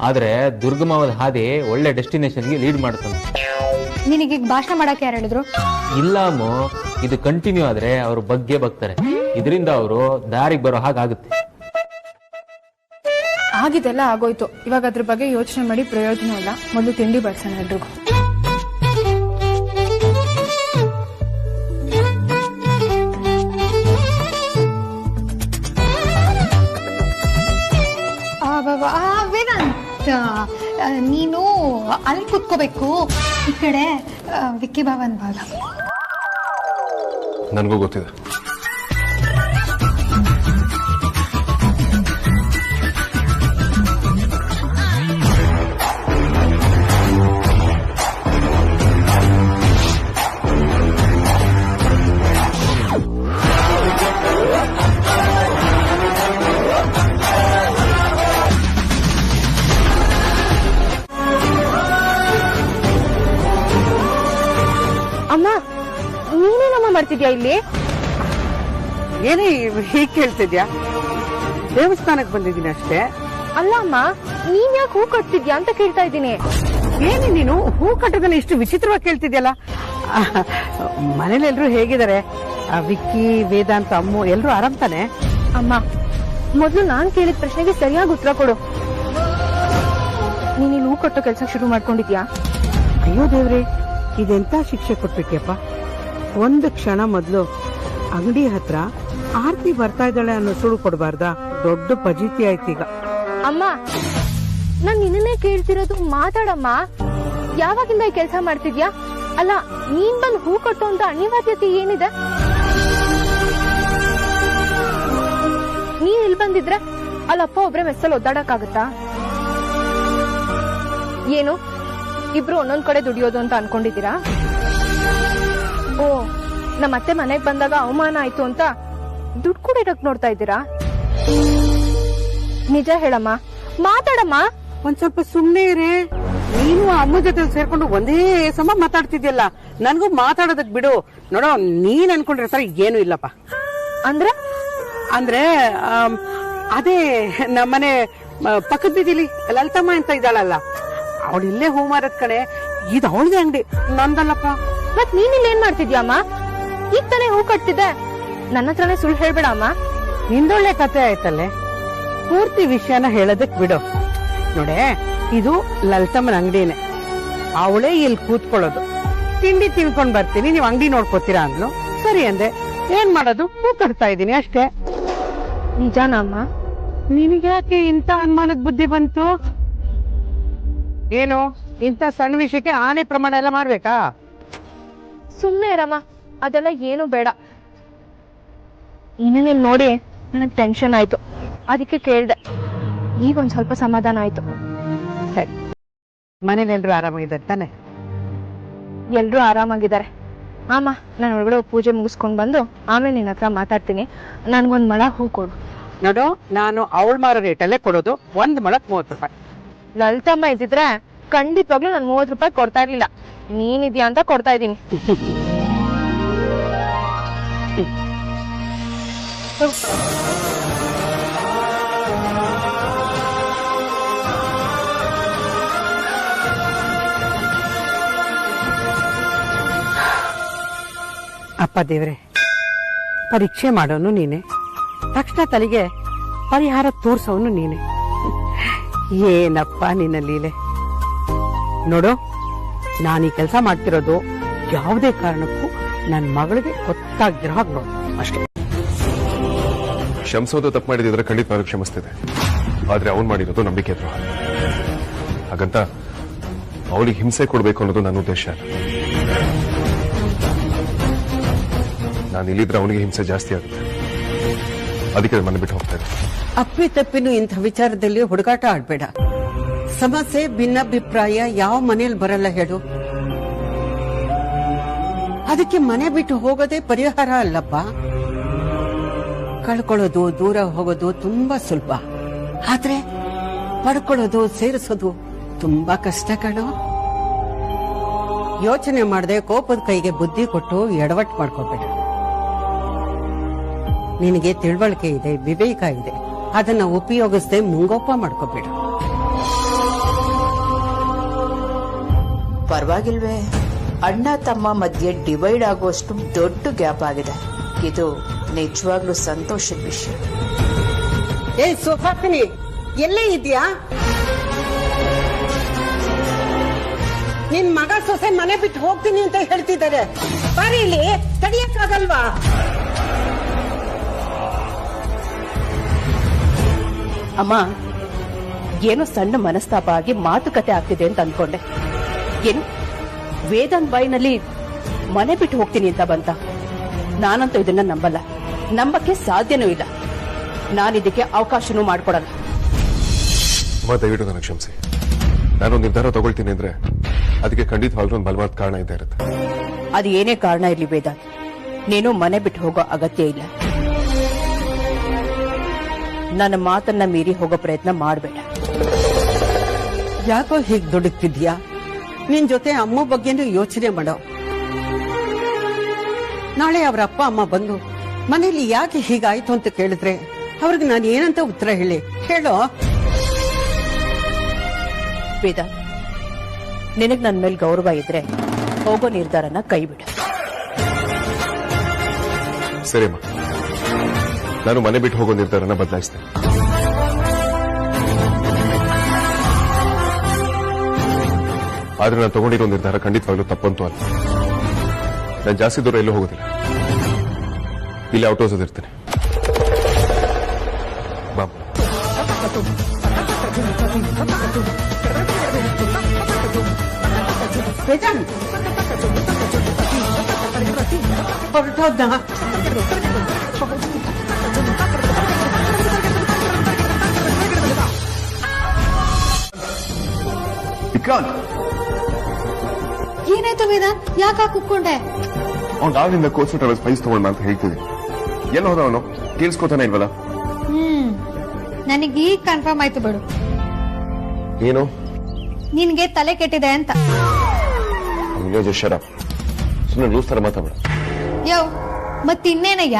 ಆದ್ರೆ ದುರ್ಗಮವಾದ ಹಾದಿ ಒಳ್ಳೆ ಡೆಸ್ಟಿನೇಷನ್ಗೆ ಲೀಡ್ ಮಾಡ್ತಾನೆ. ನಿನಗೀಗ ಭಾಷಣ ಮಾಡಕ್ಕೆ ಯಾರು ಹೇಳಿದ್ರು? ಇಲ್ಲ ಅಮ್ಮು, ಇದು ಕಂಟಿನ್ಯೂ ಆದ್ರೆ ಅವ್ರ ಬಗ್ಗೆ ಬಗ್ತಾರೆ. ಇದರಿಂದ ಅವರು ದಾರಿಗೆ ಬರೋ ಹಾಗಾಗುತ್ತೆ. ಆಗಿದೆಲ್ಲ ಆಗೋಯ್ತು. ಇವಾಗ ಅದ್ರ ಬಗ್ಗೆ ಯೋಚನೆ ಮಾಡಿ ಪ್ರಯೋಜನ ಇಲ್ಲ. ಮೊದಲು ತಿಂಡಿ ಬಡ್ಸೋಣ ಎಲ್ರಿಗೂ. ವೇದಾಂತ್, ನೀನು ಅಲ್ಲಿ ಕುತ್ಕೋಬೇಕು. ಈ ಕಡೆ ವಿಕ್ಕಿ ಭವನ್ ಭಾಗ. ನನಗೂ ಗೊತ್ತಿದೆ. ಅಮ್ಮ, ನೀನೇನಮ್ಮ ಮಾಡ್ತಿದ್ಯಾ ಇಲ್ಲಿ? ಏನೇ ಹೀಗೆ ಕೇಳ್ತಿದ್ಯಾ? ದೇವಸ್ಥಾನಕ್ಕೆ ಬಂದಿದ್ದೀನಿ ಅಷ್ಟೇ. ಅಲ್ಲ ಅಮ್ಮ, ನೀನ್ ಯಾಕೆ ಹೂ ಕಟ್ತಿದ್ಯಾ ಅಂತ ಕೇಳ್ತಾ ಇದ್ದೀನಿ. ಏನೇ ನೀನು ಹೂ ಕಟ್ಟೋದನ್ನ ಇಷ್ಟು ವಿಚಿತ್ರವಾಗಿ ಕೇಳ್ತಿದ್ಯಲ್ಲ? ಮನೇಲೆಲ್ರು ಹೇಗಿದ್ದಾರೆ? ವಿಕ್ಕಿ, ವೇದಾಂತ, ಅಮ್ಮು ಎಲ್ರು ಆರಾಮ್ ತಾನೆ? ಅಮ್ಮ, ಮೊದ್ಲು ನಾನ್ ಕೇಳಿದ ಪ್ರಶ್ನೆಗೆ ಸರಿಯಾಗಿ ಉತ್ತರ ಕೊಡು. ನೀನ್ ಇಲ್ಲಿ ಹೂ ಕಟ್ಟೋ ಕೆಲ್ಸ ಶುರು ಮಾಡ್ಕೊಂಡಿದ್ಯಾ? ಅಯ್ಯೋ ದೇವ್ರೆ, ಇದೆಂತ ಶಿಕ್ಷೆ ಕೊಟ್ಬಿಟ್ಯಪ್ಪ. ಒಂದು ಕ್ಷಣ ಮೊದ್ಲು ಅಂಗಡಿ ಹತ್ರ ಆರ್ತಿ ಬರ್ತಾ ಇದ್ದಾಳೆ ಅನ್ನೋ ಸುಳ್ಳು ಕೊಡಬಾರ್ದ? ದೊಡ್ಡ ಪಜಿತಿ ಆಯ್ತೀಗ. ಅಮ್ಮ, ನಾನ್ ನಿನ್ನೇ ಕೇಳ್ತಿರೋದು, ಮಾತಾಡಮ್ಮ. ಯಾವಾಗಿಂದ ಈ ಕೆಲ್ಸ ಮಾಡ್ತಿದ್ಯಾ? ಅಲ್ಲ, ನೀನ್ ಬಂದು ಹೂ ಕಟ್ಟೋ ಅಂತ ಅನಿವಾರ್ಯತೆ ಏನಿದೆ? ನೀನ್ ಇಲ್ಲಿ ಬಂದಿದ್ರೆ ಅಲ್ಲಪ್ಪ ಒಬ್ರೆ ಮೆಸ್ಸಲ್ಲಿ ಒದ್ದಾಡಕ್ಕಾಗತ್ತಾ? ಏನು ಇಬ್ರು ಒಂದೊಂದ್ ಕಡೆ ದುಡಿಯೋದು ಅಂತ ಅನ್ಕೊಂಡಿದ್ದೀರಾ? ಓ, ನಮ್ಮ ಅತ್ತೆ ಮನೆಗ್ ಬಂದಾಗ ಅವಮಾನ ಆಯ್ತು ಅಂತ ದುಡ್ಡು ಕೂಡ ಇಡಕ್ ನೋಡ್ತಾ ಇದ್ದೀರಾ? ನಿಜ ಹೇಳಮ್ಮ, ಮಾತಾಡಮ್ಮ. ಒಂದ್ ಸ್ವಲ್ಪ ಸುಮ್ನೆ ಇರೇ. ನೀನು ಅಮ್ಮ ಜೊತೆ ಸೇರ್ಕೊಂಡು ಒಂದೇ ಸಮ ಮಾತಾಡ್ತಿದ್ಯಲ್ಲ, ನನ್ಗೂ ಮಾತಾಡೋದಕ್ ಬಿಡು. ನೋಡೋ, ನೀನ್ ಅನ್ಕೊಂಡ್ರೆ ಸರ್ ಏನು ಇಲ್ಲಪ್ಪ. ಅಂದ್ರೆ ಅದೇ ನಮ್ಮನೆ ಪಕ್ಕದ ಬೀದಿಲಿ ಲಲಿತಮ್ಮ ಅಂತ ಇದ್ದಾಳಲ್ಲ, ಅವಳಿಲ್ಲೇ ಹೂ ಮಾರದ್ ಕಣೆ. ಇದು ಅವಳದೇ ಅಂಗಡಿ, ನಂದಲ್ಲಪ್ಪ. ಮತ್ ನೀನ್ ಇಲ್ಲಿ ಏನ್ ಮಾಡ್ತಿದ್ಯಮ್ಮ? ಈಗ ತಾನೇ ಹೂ ಕಟ್ತಿದ್ದೆ. ನನ್ನ ಹತ್ರನೇ ಸುಳ್ಳು ಹೇಳ್ಬೇಡ ಅಮ್ಮ. ನಿಂದೊಳ್ಳೆ ಕತೆ ಆಯ್ತಲ್ಲೇ. ಪೂರ್ತಿ ವಿಷಯನ ಹೇಳೋದಕ್ ಬಿಡು. ನೋಡೆ, ಇದು ಲಲಿತಮ್ಮನ ಅಂಗಡಿನೇ. ಅವಳೇ ಇಲ್ಲಿ ಕೂತ್ಕೊಳ್ಳೋದು. ತಿಂಡಿ ತಿನ್ಕೊಂಡ್ ಬರ್ತೀನಿ, ನೀವ್ ಅಂಗಡಿ ನೋಡ್ಕೋತೀರಾ ಅಂದ್ಲು. ಸರಿ ಅಂದೆ. ಏನ್ ಮಾಡೋದು, ಹೂ ಕಟ್ತಾ ಇದೀನಿ ಅಷ್ಟೇ. ನಿಜಾನ ಅಮ್ಮ? ನಿನಗ್ಯಾಕೆ ಇಂತ ಅನುಮಾನದ ಬುದ್ಧಿ ಬಂತು? ಏನು ಇಂತ ಸಣ್ಣ ವಿಷಯಕ್ಕೆ ಆನೆ ಪ್ರಮಾಣ ಎಲ್ಲ ಮಾಡ್ಬೇಕಾ? ಸುಮ್ನೆ ಇರಮ್ಮ, ಅದೆಲ್ಲ ಏನು ಬೇಡ. ಇನ್ನೇನು ನೋಡಿ ನನಗ್ ಟೆನ್ಷನ್ ಆಯ್ತು, ಅದಕ್ಕೆ ಕೇಳ್ದೆ. ಈಗ ಒಂದ್ ಸ್ವಲ್ಪ ಸಮಾಧಾನ ಆಯ್ತು. ಸರಿ, ಮನೇಲೆಲ್ರು ಆರಾಮಾಗಿದ್ದಾರೆ ತಾನೆ? ಎಲ್ರು ಆರಾಮಾಗಿದ್ದಾರೆ. ಅಮ್ಮ, ನಾನು ಒಳಗಡೆ ಪೂಜೆ ಮುಗಿಸ್ಕೊಂಡ್ ಬಂದು ಆಮೇಲೆ ನಿನ್ನ ಹತ್ರ ಮಾತಾಡ್ತೀನಿ. ನನ್ಗೊಂದ್ ಮೊಳ ಹೂ ಕೊಡು. ನೋಡು, ನಾನು ಅವಳ ಮಾರೋ ರೇಟಲ್ಲೇ ಕೊಡೋದು. 1 ಮೊಳಕ್ 30 ರೂಪಾಯಿ. ಲಲಿತಮ್ಮ ಇದ್ದಿದ್ರೆ ಖಂಡಿತವಾಗ್ಲೂ ನಾನು 30 ರೂಪಾಯಿ ಕೊಡ್ತಾ ಇರ್ಲಿಲ್ಲ. ನೀನಿದ್ಯಾ ಅಂತ ಕೊಡ್ತಾ ಇದ್ದೀನಿ. ಅಪ್ಪ ದೇವ್ರೆ, ಪರೀಕ್ಷೆ ಮಾಡೋನು ನೀನೆ, ತಕ್ಷಣ ತಲೆಗೆ ಪರಿಹಾರ ತೋರ್ಸೋನು ನೀನೆ. ಏನಪ್ಪ ನಿನ್ನ ಲೀಲೆ. ನೋಡು, ನಾನು ಈ ಕೆಲಸ ಮಾಡ್ತಿರೋದು ಯಾವುದೇ ಕಾರಣಕ್ಕೂ ನನ್ನ ಮಗಳಿಗೆ ಗೊತ್ತಾಗ್ದಿರೋ ಹಾಗೆ ನೋಡು ಅಷ್ಟೇ. ಕ್ಷಮಿಸೋದು ತಪ್ಪು ಮಾಡಿದ್ರೆ ಖಂಡಿತವಾಗ್ಲೂ ಕ್ಷಮಿಸ್ತಿದೆ. ಆದ್ರೆ ಅವ್ನು ಮಾಡಿರೋದು ನಂಬಿಕೆ ದ್ರೋಹ. ಹಾಗಂತ ಅವಳಿಗೆ ಹಿಂಸೆ ಕೊಡಬೇಕು ಅನ್ನೋದು ನನ್ನ ಉದ್ದೇಶ ಅಲ್ಲ. ನಾನು ಇಲ್ಲಿದ್ರೆ ಅವನಿಗೆ ಹಿಂಸೆ ಜಾಸ್ತಿ ಆಗುತ್ತೆ. ಅದಕ್ಕೆ ಮನೆ ಬಿಟ್ಟು ಹೋಗ್ತಾರೆ. ಅಪ್ಪಿ ತಪ್ಪಿನೂ ಇಂಥ ವಿಚಾರದಲ್ಲಿ ಹುಡುಗಾಟ ಆಡ್ಬೇಡ. ಸಮಸ್ಯೆ ಭಿನ್ನಾಭಿಪ್ರಾಯ ಯಾವ ಮನೇಲಿ ಬರಲ್ಲ ಹೇಳು. ಅದಕ್ಕೆ ಮನೆ ಬಿಟ್ಟು ಹೋಗೋದೇ ಪರಿಹಾರ ಅಲ್ಲಪ್ಪ. ಕಳ್ಕೊಳ್ಳೋದು, ದೂರ ಹೋಗೋದು ತುಂಬಾ ಸುಲಭ. ಆದ್ರೆ ಪಡ್ಕೊಳ್ಳೋದು, ಸೇರಿಸೋದು ತುಂಬಾ ಕಷ್ಟ ಕಣೋ. ಯೋಚನೆ ಮಾಡದೆ ಕೋಪದ ಕೈಗೆ ಬುದ್ಧಿ ಕೊಟ್ಟು ಎಡವಟ್ಟು ಮಾಡ್ಕೋಬೇಡ. ನಿನಗೆ ತಿಳುವಳಿಕೆ ಇದೆ, ವಿವೇಕ ಇದೆ, ಅದನ್ನ ಉಪಯೋಗಿಸದೆ ಮುಂಗೋಪ ಮಾಡ್ಕೋಬೇಡ. ಪರವಾಗಿಲ್ವೇ, ಅಣ್ಣ ತಮ್ಮ ಮಧ್ಯೆ ಡಿವೈಡ್ ಆಗುವಷ್ಟು ದೊಡ್ಡ ಗ್ಯಾಪ್ ಆಗಿದೆ. ಇದು ನಿಜವಾಗ್ಲೂ ಸಂತೋಷದ ವಿಷಯ. ಏ ಸುಹಾಸಿನಿ, ಎಲ್ಲೇ ಇದೆಯಾ? ನಿನ್ ಮಗ ಸೊಸೆ ಮನೆ ಬಿಟ್ಟು ಹೋಗ್ತೀನಿ ಅಂತ ಹೇಳ್ತಿದ್ದಾರೆ. ಬಾರಿ ಇಲ್ಲಿ, ತಡಿಯಕ್ಕಾಗಲ್ವಾ? ಅಮ್ಮ, ಏನೋ ಸಣ್ಣ ಮನಸ್ತಾಪ ಆಗಿ ಮಾತುಕತೆ ಆಗ್ತಿದೆ ಅಂತ ಅನ್ಕೊಂಡೆ. ಏನು ವೇದಾಂತ್ ಬಾಯಿನಲ್ಲಿ ಮನೆ ಬಿಟ್ಟು ಹೋಗ್ತೀನಿ ಅಂತ ಬಂತ? ನಾನಂತೂ ಇದನ್ನ ನಂಬಲ್ಲ, ನಂಬಕ್ಕೆ ಸಾಧ್ಯನೂ ಇಲ್ಲ. ನಾನಿದಕ್ಕೆ ಅವಕಾಶನೂ ಮಾಡ್ಕೊಡಲ್ಲ. ದಯವಿಟ್ಟು ನನಗೆ ಕ್ಷಮಿಸಿ. ನಾನು ನಿರ್ಧಾರ ತಗೊಳ್ತೀನಿ ಅಂದ್ರೆ ಅದಕ್ಕೆ ಖಂಡಿತವಾಗ್ಲೂ ಒಂದು ಬಲವಾದ ಕಾರಣ ಇದ್ದೇ ಇರುತ್ತೆ. ಅದು ಏನೇ ಕಾರಣ ಇರ್ಲಿ ವೇದಾಂತ್, ನೀನು ಮನೆ ಬಿಟ್ಟು ಹೋಗೋ ಅಗತ್ಯ ಇಲ್ಲ. ನನ್ನ ಮಾತನ್ನ ಮೀರಿ ಹೋಗೋ ಪ್ರಯತ್ನ ಮಾಡಬೇಡ. ಯಾಕೋ ಹೀಗ್ ದುಡುಕ್ತಿದ್ಯಾ? ನಿನ್ ಜೊತೆ ಅಮ್ಮ ಬಗ್ಗೆನೂ ಯೋಚನೆ ಮಾಡೋ. ನಾಳೆ ಅವ್ರ ಅಪ್ಪ ಅಮ್ಮ ಬಂದು ಮನೇಲಿ ಯಾಕೆ ಹೀಗಾಯ್ತು ಅಂತ ಕೇಳಿದ್ರೆ ಅವ್ರಿಗೆ ನಾನು ಏನಂತ ಉತ್ತರ ಹೇಳೋ? ವೇದಾಂತ್, ನಿನಗ್ ನನ್ನ ಮೇಲೆ ಗೌರವ ಇದ್ರೆ ಹೋಗೋ ನಿರ್ಧಾರನ ಕೈ ಬಿಡು. ಸರಿಯಮ್ಮ, ನಾನು ಮನೆ ಬಿಟ್ಟು ಹೋಗೋ ನಿರ್ಧಾರನ ಬದಲಾಯಿಸ್ತೇನೆ. ಆದ್ರೆ ನಾನು ತಗೊಂಡಿರೋ ನಿರ್ಧಾರ ಖಂಡಿತವಾಗ್ಲೂ ತಪ್ಪಂತೂ ಅಲ್ಲ. ನಾನು ಜಾಸ್ತಿ ದೂರ ಎಲ್ಲೂ ಹೋಗೋದಿಲ್ಲ. ಇಲ್ಲಿ ಔಟ್ ಹೌಸ್ ಇರ್ತೇನೆ. ಬಾಬು, ಹೊರಟೋದ್ನ? ಏನಾಯ್ತು ವೇದಾಂತ್? ಯಾಕ ಕುಕ್ಕೊಂಡೆ? ಅವ್ನು ಆವಾಗಿಂದ ಕೋಚ್ ಫೈಲ್ಸ್ ತಗೊಂಡ ಅಂತ ಹೇಳ್ತಿದ್ದೀನಿ. ಎಲ್ಲ ಹೋದ ಅವನು ಕೇಳಿಸ್ಕೋತಾನೆ ಇಲ್ವಲ್ಲ? ನನಗೆ ಈಗ ಕನ್ಫರ್ಮ್ ಆಯ್ತು ಬಿಡು. ಏನು? ನಿನ್ಗೆ ತಲೆ ಕೆಟ್ಟಿದೆ ಅಂತ. ಸುಮ್ಮನೆ ಲೂಸ್ ತರ ಮಾತಾಡ. ಯೋ, ಮತ್ತಿನ್ನೇನಯ್ಯ?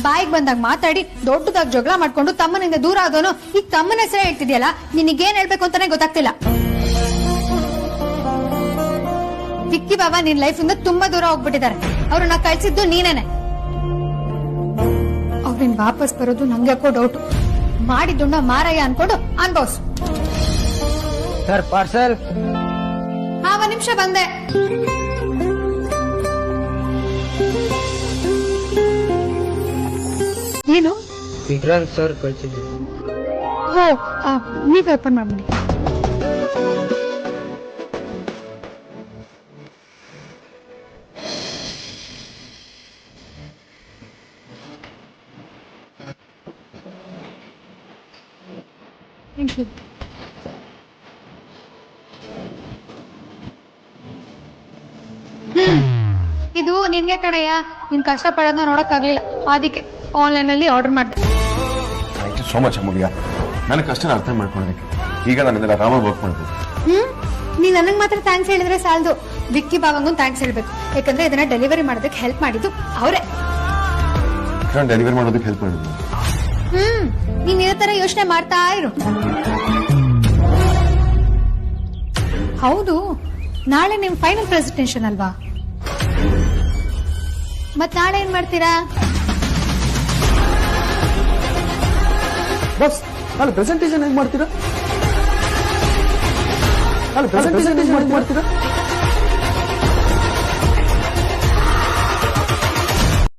ಬಾಯಿಗೆ ಬಂದಾಗ ಮಾತಾಡಿ ದೊಡ್ಡದಾಗಿ ಜಗಳ ಮಾಡ್ಕೊಂಡು ತಮ್ಮನಿಂದ ದೂರ ಆದೋನು ಈಗ ತಮ್ಮನ ಹೆಸರೇ ಹೇಳ್ತಿದ್ಯಲ್ಲ. ನಿನಗೇನ್ ಹೇಳ್ಬೇಕು ಅಂತಾನೆ ಗೊತ್ತಾಗ್ತಿಲ್ಲ. ವಿಕ್ಕಿ ಬಾಬಾ ನಿನ್ ಲೈಫ್ ಇಂದ ತುಂಬಾ ದೂರ ಹೋಗ್ಬಿಟ್ಟಿದ್ದಾರೆ. ಅವ್ರನ್ನ ಕಳ್ಸಿದ್ದು ನೀನೇನೆ. ಅವ್ರಿನ್ ವಾಪಸ್ ಬರೋದು ನಂಗೆ ಯಾಕೋ ಡೌಟ್. ಮಾಡಿದ್ದುಣ್ಣ ಮಾರಯ್ಯ ಅನ್ಕೊಂಡು ಅನ್ಭವ್ಸು. Sir, parcel. ಒಂದ್ ನಿಮಿಷ ಬಂದೆ. ಏನು? ವಿಕ್ರಾಂತ್ ಸರ್ ಕಳ್ಸಿದ್ರು. ನೀವ್ ಓಪನ್ ಮಾಡ್ಬಿಡಿ. Thank you. ಇದು ನಿನ್ಗೆ ಕಡೆಯ, ನಿನ್ ಕಷ್ಟ ಪಡೋದನ್ನ ನೋಡಕ್ಕಾಗ್ಲಿಲ್ಲ, ಅದಕ್ಕೆ ಆನ್ಲೈನ್ ಅಲ್ಲಿ ಆರ್ಡರ್ ಮಾಡಿದೆ. ಸೋ ಮಚ್ ಅಮೂಲ್ಯ, ನನಗೆ ಕಷ್ಟ ಅರ್ಥ ಮಾಡ್ಕೊಳ್ಳೋದಕ್ಕೆ. ಈಗ ನಾನು ಇದೆಲ್ಲ ಆರಾಮಾಗಿ ವರ್ಕ್ ಮಾಡ್ಬೋದು. ನೀನ್ ನನಗ್ ಮಾತ್ರ ಥ್ಯಾಂಕ್ಸ್ ಹೇಳಿದ್ರೆ ಸಾಲದು, ವಿಕ್ಕಿ ಬಾವಂಗೂ ಥ್ಯಾಂಕ್ಸ್ ಹೇಳ್ಬೇಕು. ಯಾಕಂದ್ರೆ ಇದನ್ನ ಡೆಲಿವರಿ ಮಾಡೋದಕ್ಕೆ ಹೆಲ್ಪ್ ಮಾಡಿದ್ದು ಅವರೇ. ಡೆಲಿವರಿ ಮಾಡೋದಕ್ಕೆ ಹೆಲ್ಪ್ ಮಾಡಿದ್ದು? ನೀನ್ ಇದೇ ತರ ಯೋಚನೆ ಮಾಡ್ತಾ ಇರು. ಹೌದು, ನಾಳೆ ನಿಮ್ ಫೈನಲ್ ಪ್ರೆಸೆಂಟೇಷನ್ ಅಲ್ವಾ? ಮತ್ ನಾಳೆ ಏನ್ ಮಾಡ್ತೀರಾ? ಬಸ್ ನಾಳೆ ಪ್ರೆಸೆಂಟೇಷನ್ ಹೇಗ್ ಮಾಡ್ತೀರಾ?